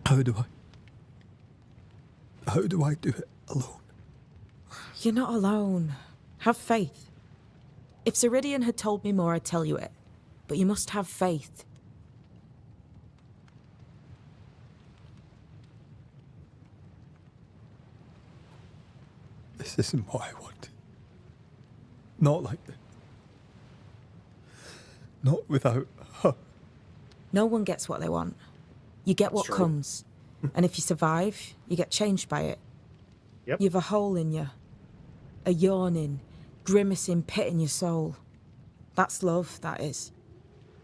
How do I do it alone? You're not alone. Have faith. If Ceridian had told me more, I'd tell you it. But you must have faith. This isn't what I wanted. Not like this. Not without her. No one gets what they want. You get what True. comes. And if you survive, you get changed by it. Yep. You've a hole in you. A yawning, grimacing pit in your soul. That's love, that is.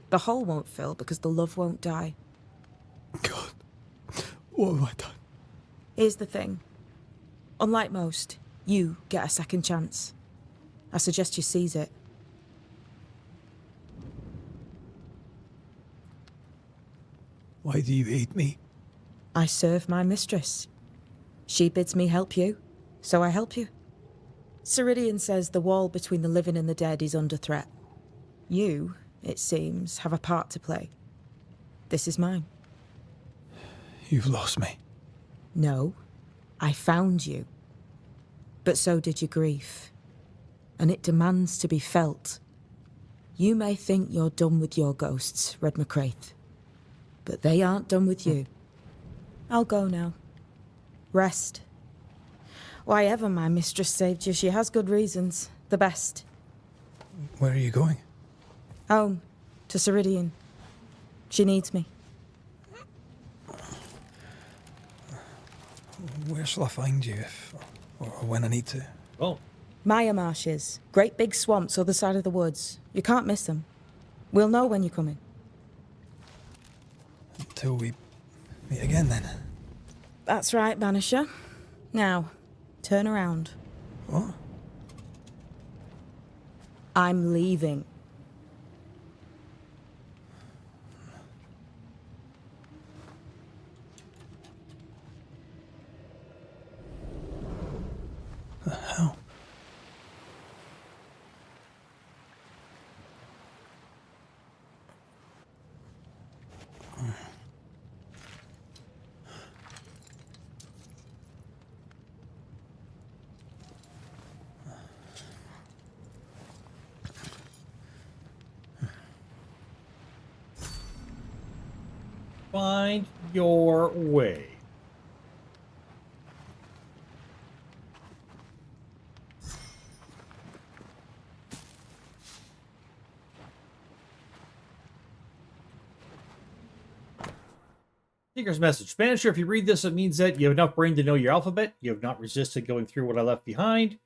The hole won't fill because the love won't die. God, what have I done? Here's the thing. Unlike most, you get a second chance. I suggest you seize it. Why do you aid me? I serve my mistress. She bids me help you, so I help you. Ceridian says the wall between the living and the dead is under threat. You, it seems, have a part to play. This is mine. You've lost me. No, I found you. But so did your grief. And it demands to be felt. You may think you're done with your ghosts, Red McCraith. But they aren't done with you. I'll go now. Rest. Why ever my mistress saved you, she has good reasons. The best. Where are you going? Home. To Ceridian. She needs me. Where shall I find you if, or when I need to? Oh. Maya marshes. Great big swamps other side of the woods. You can't miss them. We'll know when you're coming. Until we meet again, then. That's right, Banisher. Now, turn around. What? I'm leaving. The hell? Find your way. Seeker's message. Banisher, if you read this, it means that you have enough brain to know your alphabet. You have not resisted going through what I left behind.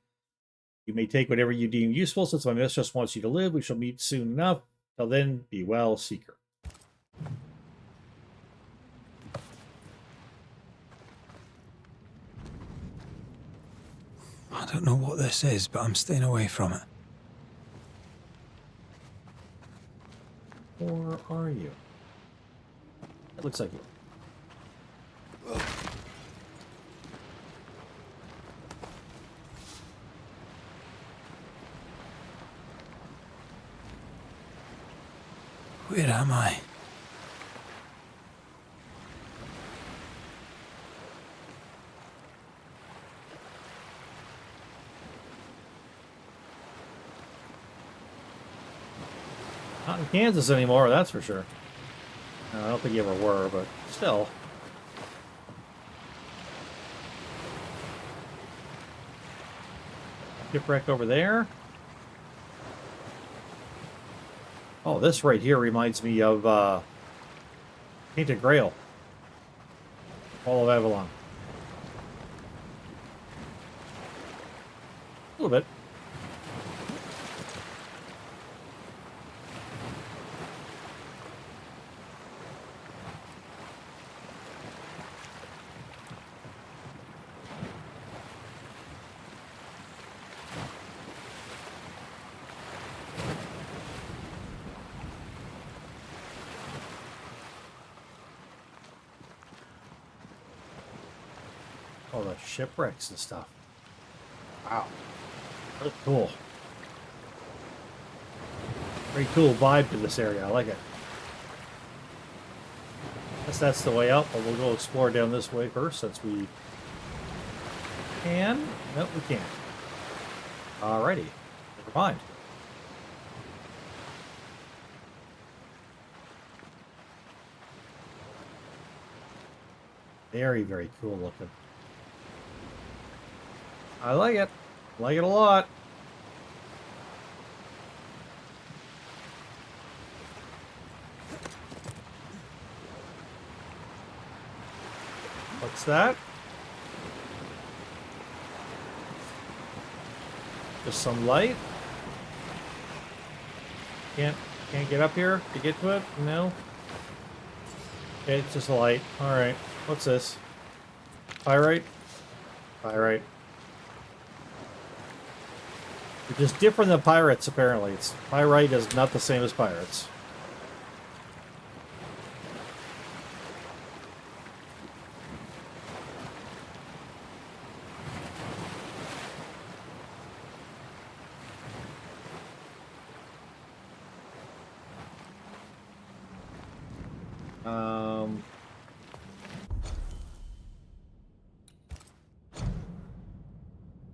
You may take whatever you deem useful. Since my mistress wants you to live, we shall meet soon enough. Till then, be well, Seeker. I don't know what this is, but I'm staying away from it. Or are you? It looks like you. Where am I? Not in Kansas anymore, that's for sure. No, I don't think you ever were, but still. Shipwreck over there. Oh, this right here reminds me of Painted Grail. Fall of Avalon. A little bit. Oh, the shipwrecks and stuff. Wow. Really cool. Very cool vibe to this area. I like it. Guess that's the way up, but we'll go explore down this way first since we can. Nope, we can't. Alrighty. Never mind. Very, very cool looking. I like it. Like it a lot. What's that? Just some light. Can't get up here to get to it? No. Okay, it's just a light. Alright. What's this? Pyrite? Pyrite. Which is different than pirates, apparently. Pyrite is not the same as pirates.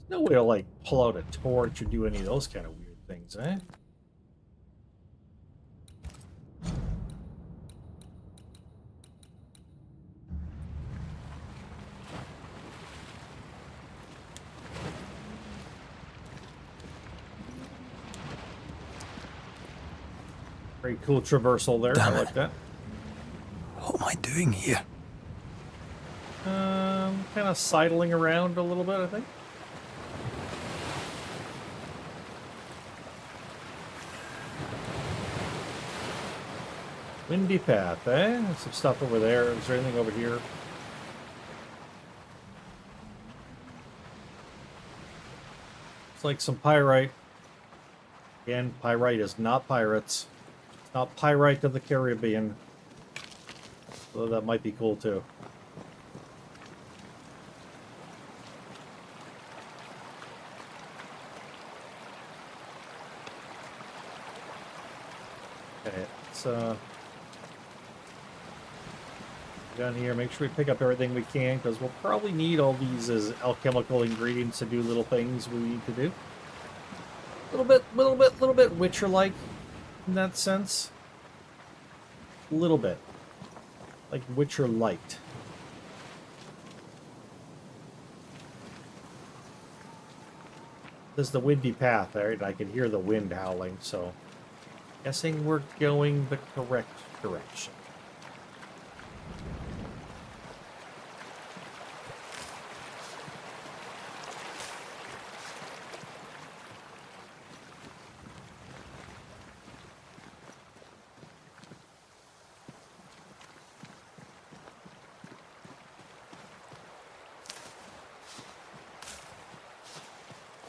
No way to, like, pull out a torch or do any of those kind of weird things, eh? Very cool traversal there. Damn I it. like that. What am I doing here? Kind of sidling around a little bit, I think. Windy path, eh? There's some stuff over there. Is there anything over here? It's like some pyrite. Again, pyrite is not pirates. It's not pyrite of the Caribbean. So that might be cool too. Okay, let's down here, make sure we pick up everything we can, because we'll probably need all these as alchemical ingredients to do little things we need to do. Little bit Witcher-like in that sense. A little bit. Like Witcher-light. This is the windy path, right? I can hear the wind howling, so guessing we're going the correct direction.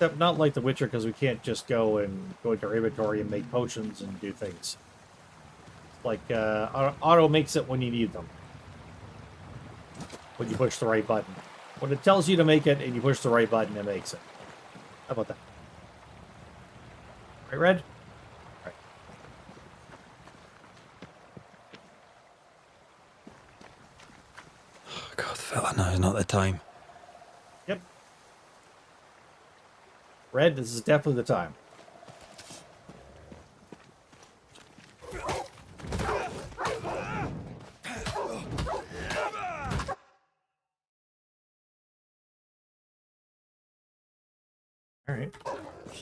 Except not like The Witcher, because we can't just go into our inventory and make potions and do things. Like, auto makes it when you need them. When you push the right button. When it tells you to make it and you push the right button, it makes it. How about that? Right, Red? Right. Oh, God, fella, now is not the time. Yep. Red, this is definitely the time.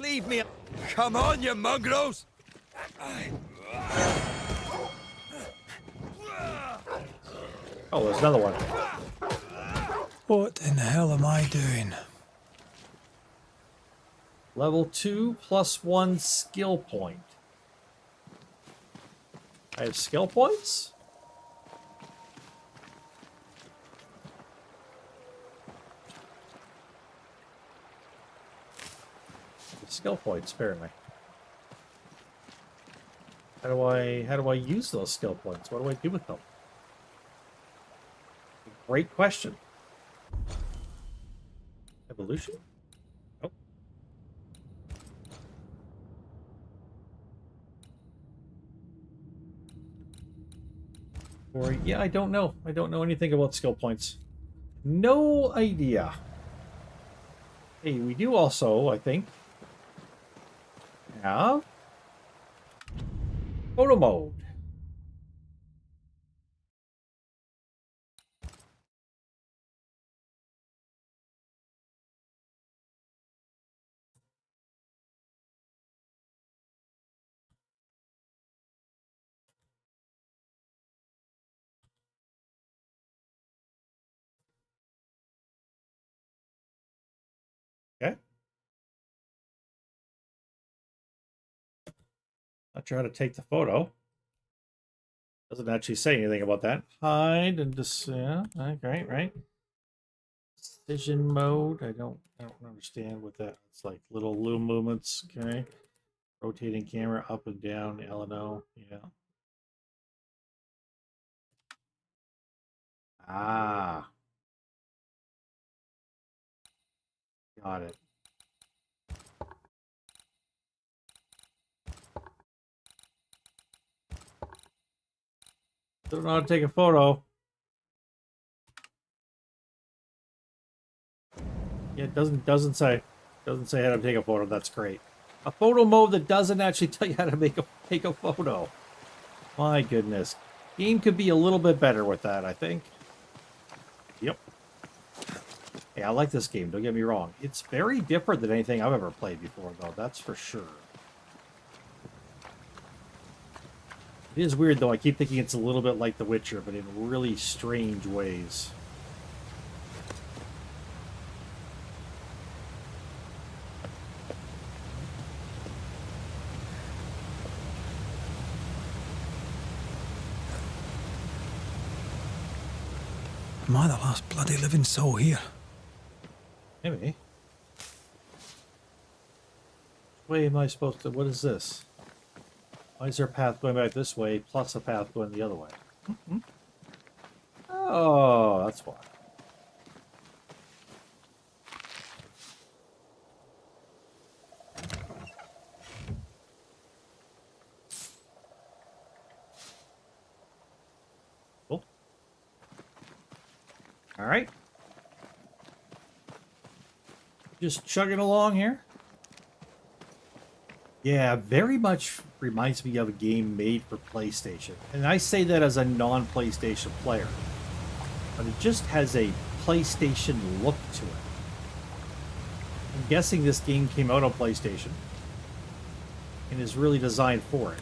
Leave me. Come on, you mongrels! Oh, there's another one. What in the hell am I doing? Level 2 plus 1 skill point. I have skill points? Skill points, apparently. How do I use those skill points? What do I do with them? Great question. Evolution? Oh. Or yeah, I don't know. I don't know anything about skill points. No idea. Hey, we do also, I think, have photo mode. Okay. Not sure how to take the photo. Doesn't actually say anything about that. Hide and just yeah, okay, right. Precision mode. I don't understand what that. It's like little loom movements. Okay. Rotating camera up and down. L and O. Yeah. Ah. Got it. Don't know how to take a photo. Yeah, it doesn't say how to take a photo. That's great. A photo mode that doesn't actually tell you how to take a photo. My goodness. Game could be a little bit better with that, I think. Yep. Hey, I like this game, don't get me wrong. It's very different than anything I've ever played before, though, that's for sure. It is weird, though. I keep thinking it's a little bit like The Witcher, but in really strange ways. Am I the last bloody living soul here? Maybe. Which way am I supposed to... What is this? Why is there a path going back this way, plus a path going the other way? Mm-hmm. Oh, that's why. Cool. All right. Just chugging along here. Yeah, very much reminds me of a game made for PlayStation. And I say that as a non-PlayStation player. But it just has a PlayStation look to it. I'm guessing this game came out on PlayStation. And is really designed for it.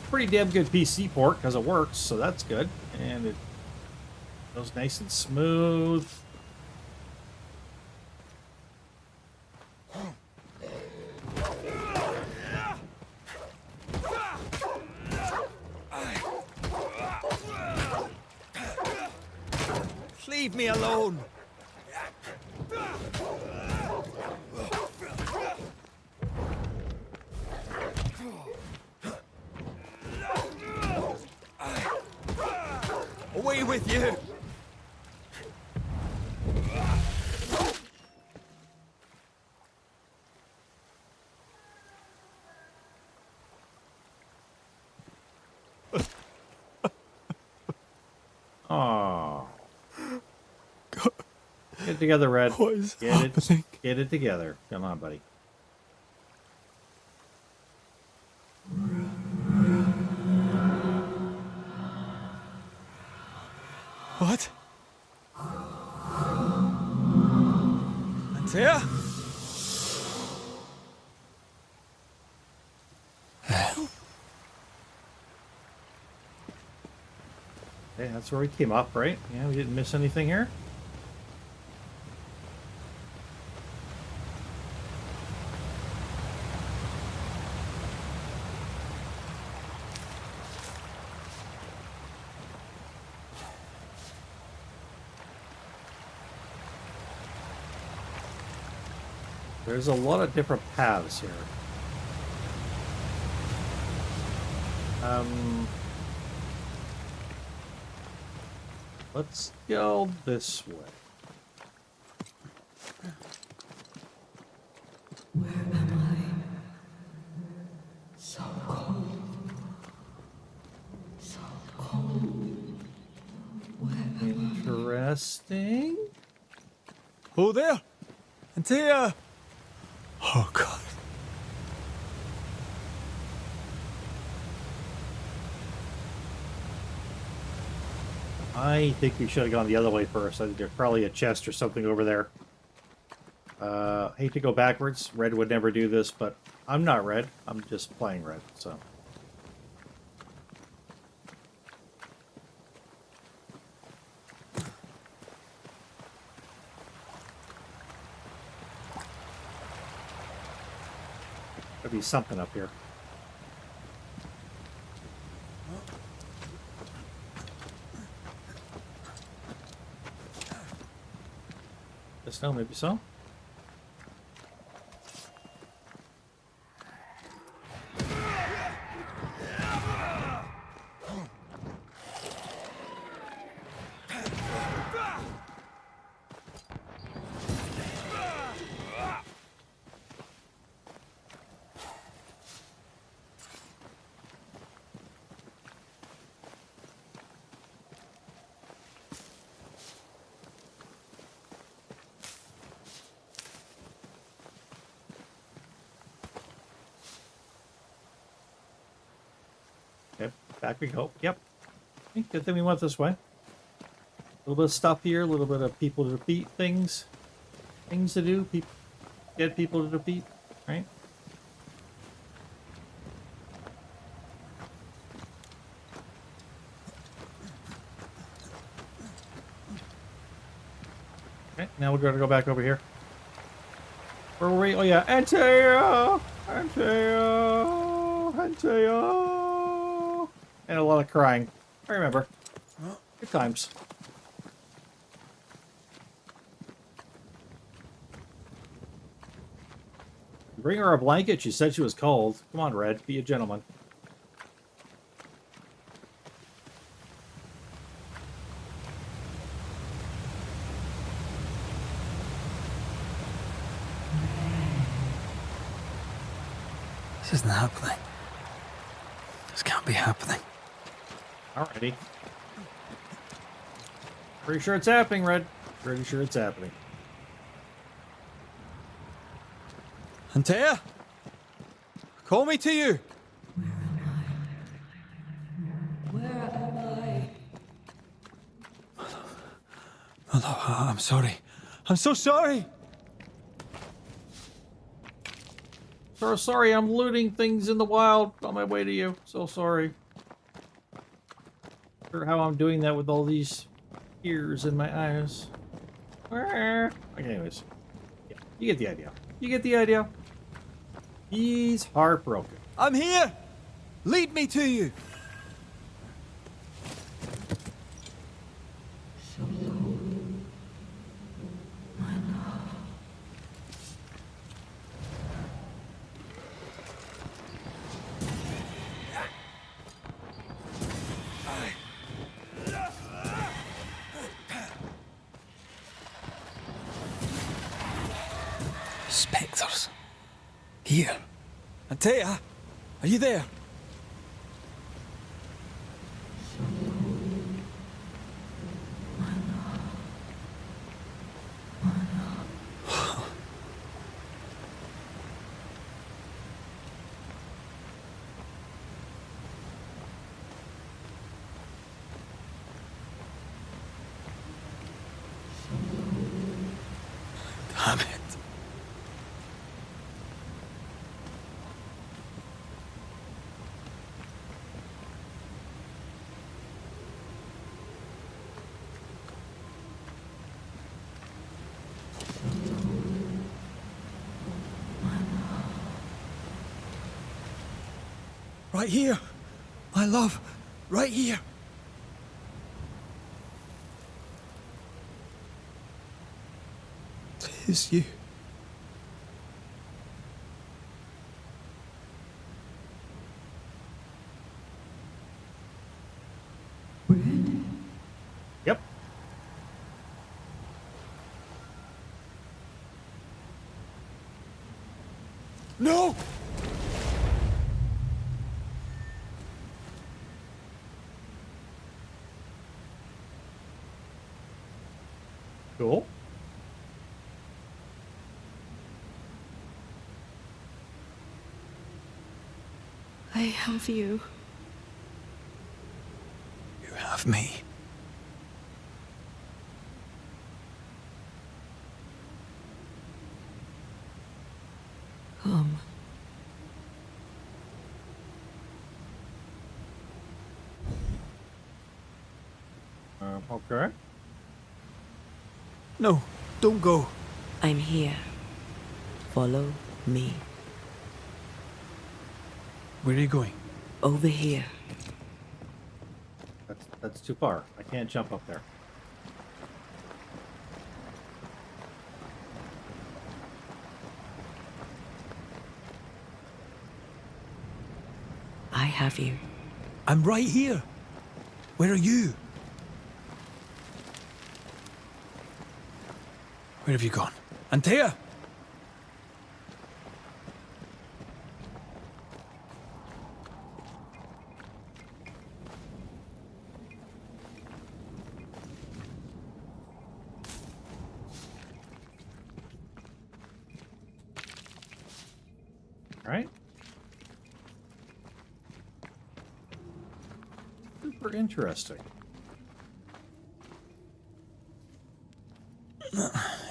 Pretty damn good PC port because it works, so that's good. And it goes nice and smooth. Leave me alone! Away with you! Aww. Get it together, Red. What is happening? Get it together. Come on, buddy. What? Antea? Okay, that's where we came up, right? Yeah, we didn't miss anything here. There's a lot of different paths here. Let's go this way. Where am I? So cold. So cold. Where am Interesting. Oh, there! Antea! Oh, God. I think we should have gone the other way first. I think there's probably a chest or something over there. Hate to go backwards. Red would never do this, but I'm not red. I'm just playing red, so. There'll be something up here. Just no, maybe so. Okay, back we go. Yep. Okay, good thing we went this way. A little bit of stuff here, a little bit of people to defeat things. Things to do, get people to defeat, right? Okay, now we're going to go back over here. Where were we? Oh yeah, Antea! Antea! Antea! And a lot of crying. I remember. Good times. Bring her a blanket. She said she was cold. Come on, Red. Be a gentleman. This isn't happening. This can't be happening. Alrighty. Pretty sure it's happening, Red. Pretty sure it's happening. Antea? Call me to you! Where am I? No, I'm sorry. I'm so sorry! So sorry, I'm looting things in the wild on my way to you. So sorry. Not sure how I'm doing that with all these tears in my eyes. Okay, anyways. Yeah, you get the idea. You get the idea. He's heartbroken. I'm here! Lead me to you! So cold. My love. Spectres. Here. Antea, are you there? Damn it. Right here. My love. Right here. Tis you. Yep. No! Cool. I have you. You have me. Come. Okay. No, don't go. I'm here. Follow me. Where are you going? Over here. That's too far. I can't jump up there. I have you. I'm right here. Where are you? Where have you gone? Antea! Right? Super interesting.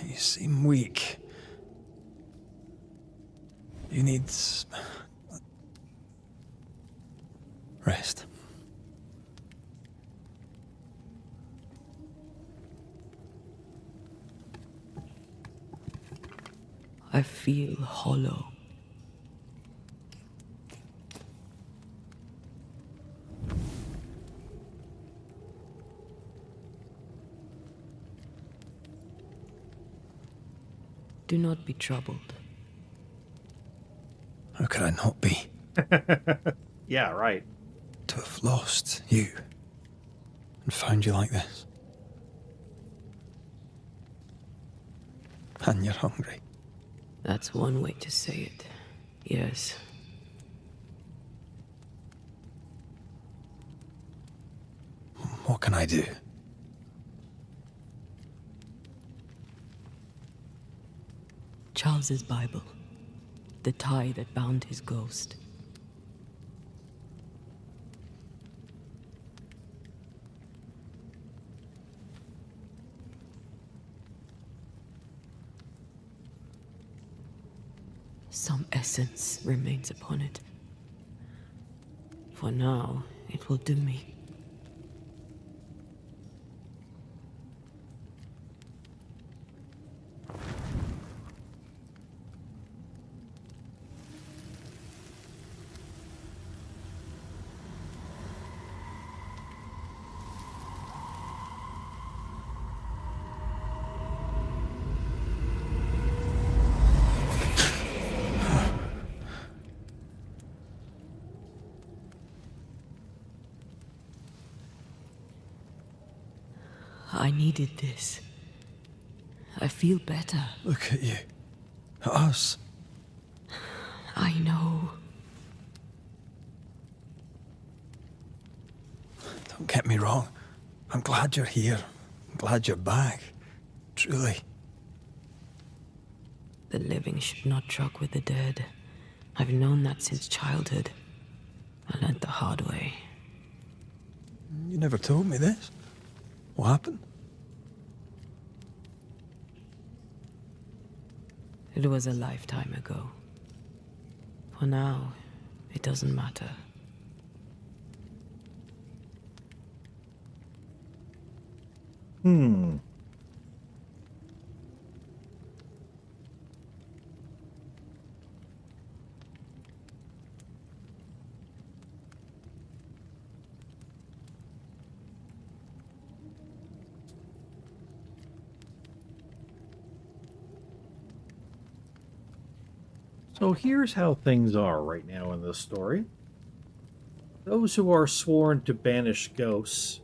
You seem weak. You need rest. I feel hollow. Do not be troubled. How could I not be? Yeah, right. To have lost you and found you like this. And you're hungry. That's one way to say it. Yes. What can I do? Charles's Bible. The tie that bound his ghost. Some essence remains upon it. For now, it will do me. I needed this. I feel better. Look at you. At us. I know. Don't get me wrong. I'm glad you're here. I'm glad you're back. Truly. The living should not truck with the dead. I've known that since childhood. I learned the hard way. You never told me this. What happened? It was a lifetime ago. For now, it doesn't matter. So here's how things are right now in this story. Those who are sworn to banish ghosts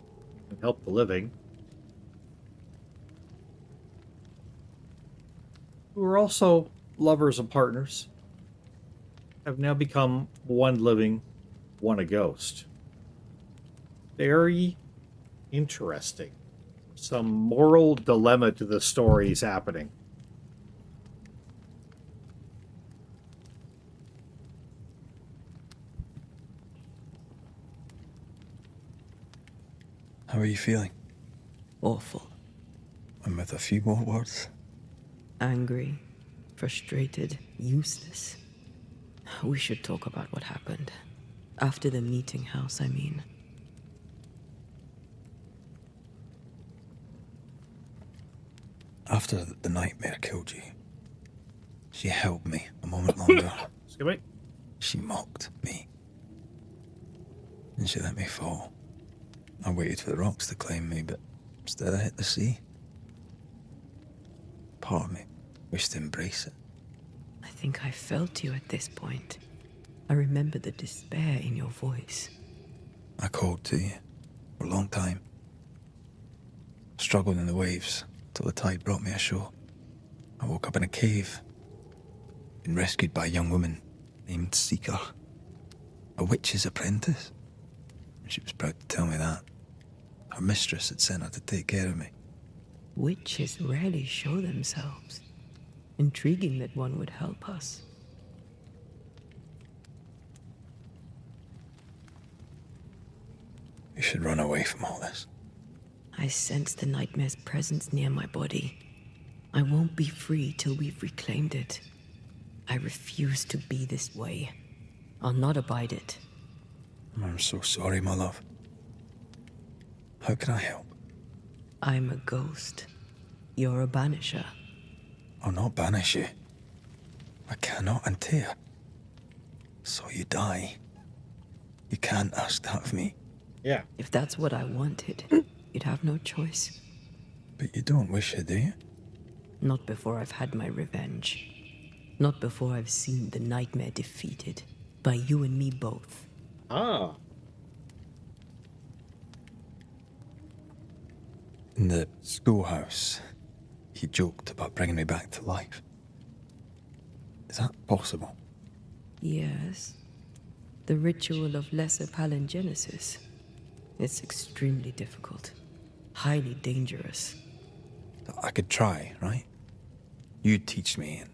and help the living, who are also lovers and partners, have now become one living, one a ghost. Very interesting. Some moral dilemma to the stories happening. How are you feeling? Awful. And with a few more words? Angry, frustrated, useless. We should talk about what happened. After the meeting house, I mean. After the nightmare killed you, she held me a moment longer. Excuse me. She mocked me. And she let me fall. I waited for the rocks to claim me, but instead I hit the sea. Part of me wished to embrace it. I think I felt you at this point. I remember the despair in your voice. I called to you for a long time. Struggled in the waves till the tide brought me ashore. I woke up in a cave. Been rescued by a young woman named Seeker. A witch's apprentice. And she was proud to tell me that. Her mistress had sent her to take care of me. Witches rarely show themselves. Intriguing that one would help us. You should run away from all this. I sense the nightmare's presence near my body. I won't be free till we've reclaimed it. I refuse to be this way. I'll not abide it. I'm so sorry, my love. How can I help? I'm a ghost. You're a banisher. I'll not banish you. I cannot, Antea. So you die. You can't ask that of me. Yeah. If that's what I wanted, you'd have no choice. But you don't wish it, do you? Not before I've had my revenge. Not before I've seen the nightmare defeated. By you and me both. Ah. In the schoolhouse, he joked about bringing me back to life. Is that possible? Yes. The ritual of lesser palingenesis. It's extremely difficult. Highly dangerous. I could try, right? You'd teach me and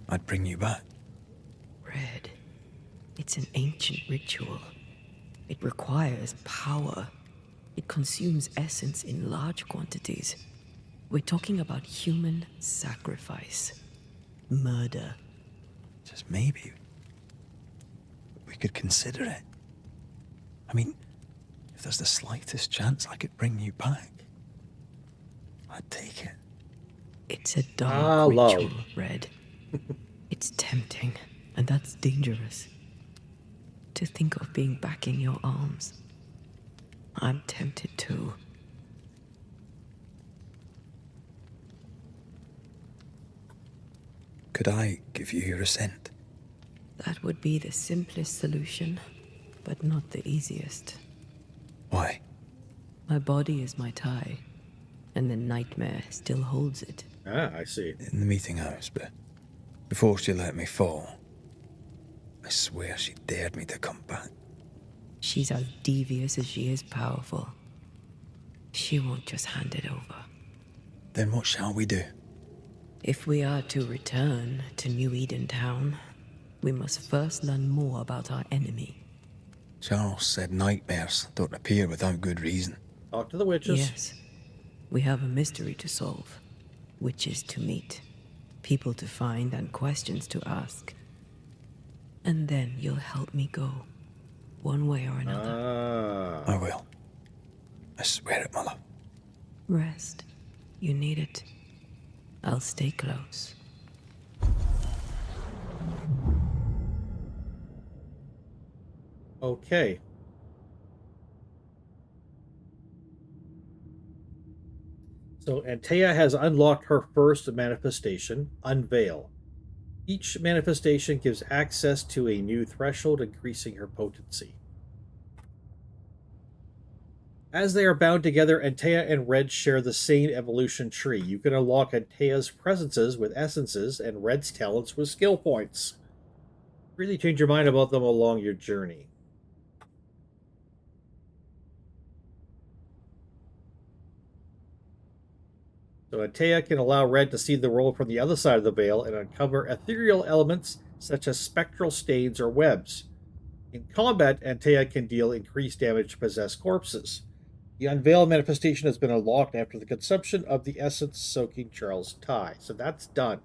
I'd bring you back. Red. It's an ancient ritual. It requires power. It consumes essence in large quantities. We're talking about human sacrifice. Murder. Just maybe we could consider it. I mean, if there's the slightest chance I could bring you back, I'd take it. It's a dark ritual, Red. It's tempting, and that's dangerous. To think of being back in your arms. I'm tempted too. Could I give you your assent? That would be the simplest solution, but not the easiest. Why? My body is my tie, and the nightmare still holds it. Ah, I see. In the meeting house, but before she let me fall, I swear she dared me to come back. She's as devious as she is powerful. She won't just hand it over. Then what shall we do? If we are to return to New Eden Town, we must first learn more about our enemy. Charles said nightmares don't appear without good reason. Talk to the witches. Yes. We have a mystery to solve. Witches to meet. People to find and questions to ask. And then you'll help me go. One way or another. I will. I swear it, my love. Rest. You need it. I'll stay close. Okay. So Antea has unlocked her first manifestation, Unveil. Each manifestation gives access to a new threshold, increasing her potency. As they are bound together, Antea and Red share the same evolution tree. You can unlock Antea's presences with essences and Red's talents with skill points. Really change your mind about them along your journey. So Antea can allow Red to see the world from the other side of the veil and uncover ethereal elements such as spectral stains or webs. In combat, Antea can deal increased damage to possessed corpses. The Unveiled manifestation has been unlocked after the consumption of the essence soaking Charles' tie. So that's done.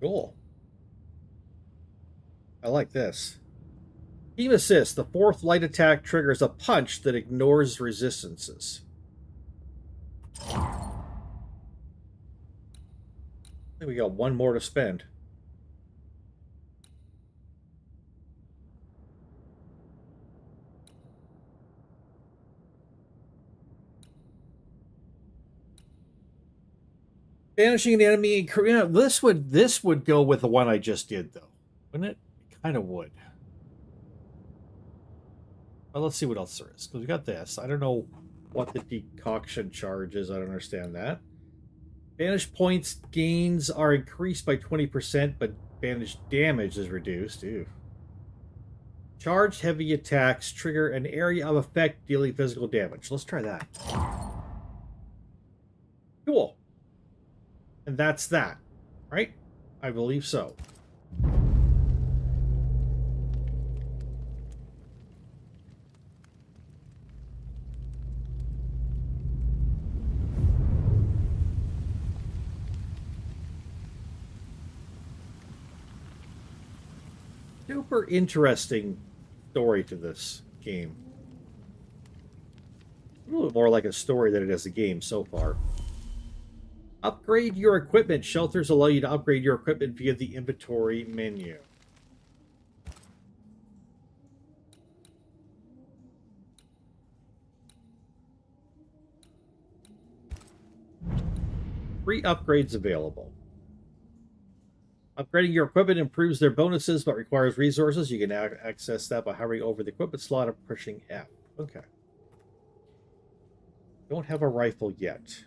Cool. I like this. Team Assist. The fourth light attack triggers a punch that ignores resistances. I think we got one more to spend. Banishing an enemy. Yeah, this would go with the one I just did, though, wouldn't it? It kind of would. Well, let's see what else there is. Because we got this. I don't know what the decoction charge is. I don't understand that. Banish points gains are increased by 20%, but banish damage is reduced. Ew. Charged heavy attacks trigger an area of effect dealing physical damage. Let's try that. Cool. And that's that, right? I believe so. Super interesting story to this game. A little bit more like a story than it is a game so far. Upgrade your equipment. Shelters allow you to upgrade your equipment via the inventory menu. Free upgrades available. Upgrading your equipment improves their bonuses but requires resources. You can access that by hovering over the equipment slot and pushing F. Okay. Don't have a rifle yet.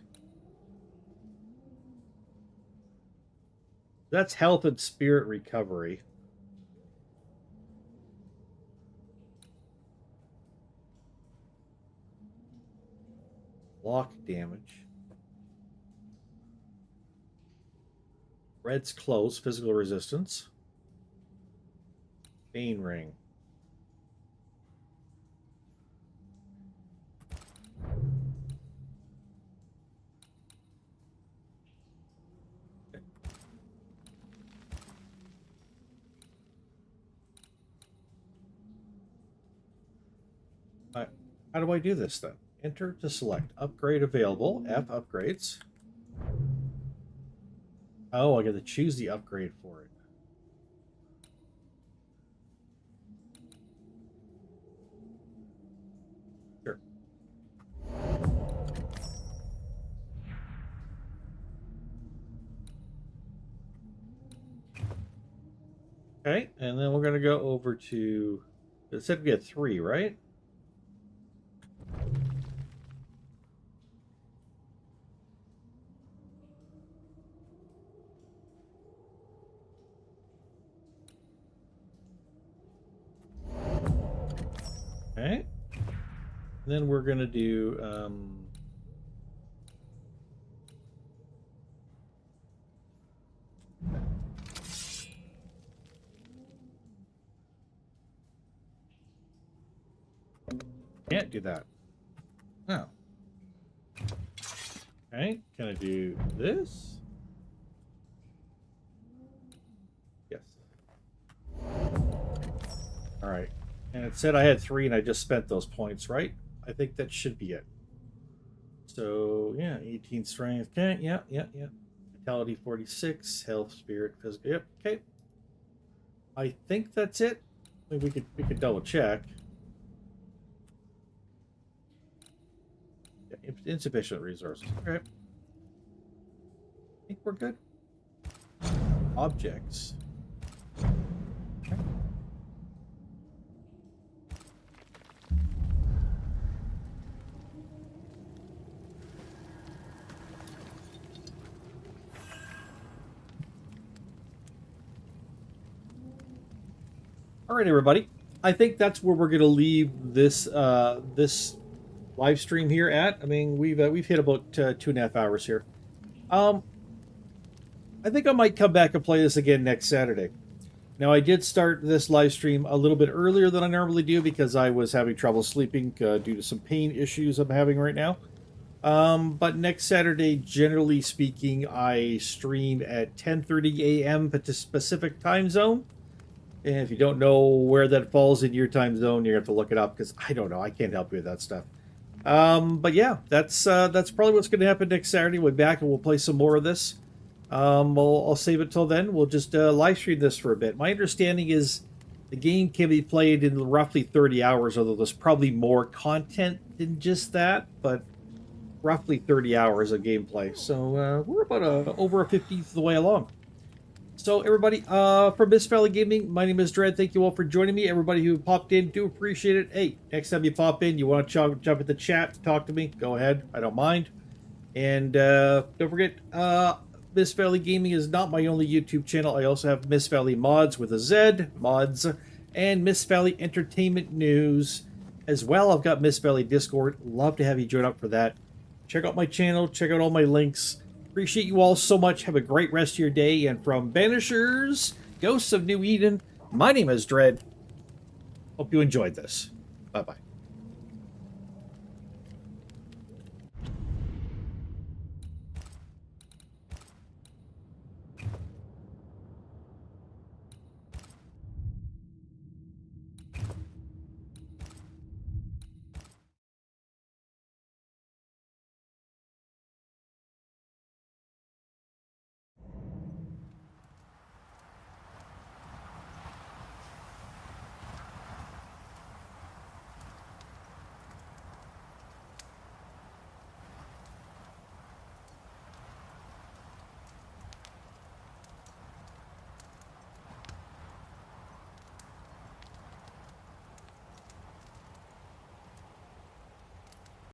That's health and spirit recovery. Block damage. Red's close, physical resistance. Bane ring. How do I do this then? Enter to select. Upgrade available. F upgrades. Oh, I got to choose the upgrade for it. Sure. Okay, and then we're going to go over to... It said we had 3, right? Okay. Then we're going to do... Can't do that. Oh. Okay, can I do this? Yes. Alright. And it said I had 3 and I just spent those points, right? I think that should be it. So, yeah, 18 strength. Okay, yeah. Vitality 46, health, spirit, physical. Yep, okay. I think that's it. I mean, we could double check. Yeah, insufficient resources. Okay. I think we're good. Objects. Okay. All right, everybody. I think that's where we're going to leave this this live stream here at. I mean, we've hit about 2.5 hours here. I think I might come back and play this again next Saturday. Now, I did start this live stream a little bit earlier than I normally do because I was having trouble sleeping due to some pain issues I'm having right now. But next Saturday, generally speaking, I stream at 10:30 a.m. Pacific time zone. And if you don't know where that falls in your time zone, you have to look it up because I don't know. I can't help you with that stuff. But yeah, that's probably what's going to happen next Saturday. We'll be back and we'll play some more of this. I'll save it till then. We'll just live stream this for a bit. My understanding is the game can be played in roughly 30 hours, although there's probably more content than just that, but roughly 30 hours of gameplay. So we're about over a 15th of the way along. So everybody, from Mist Valley Gaming, my name is Dread. Thank you all for joining me. Everybody who popped in, do appreciate it. Hey, next time you pop in, you want to jump at the chat, talk to me, go ahead. I don't mind. And don't forget, Mist Valley Gaming is not my only YouTube channel. I also have Mist Valley Mods with a Z, Mods, and Mist Valley Entertainment News as well. I've got Mist Valley Discord. Love to have you join up for that. Check out my channel. Check out all my links. Appreciate you all so much. Have a great rest of your day. And from Banishers, Ghosts of New Eden, my name is Dread. Hope you enjoyed this. Bye-bye.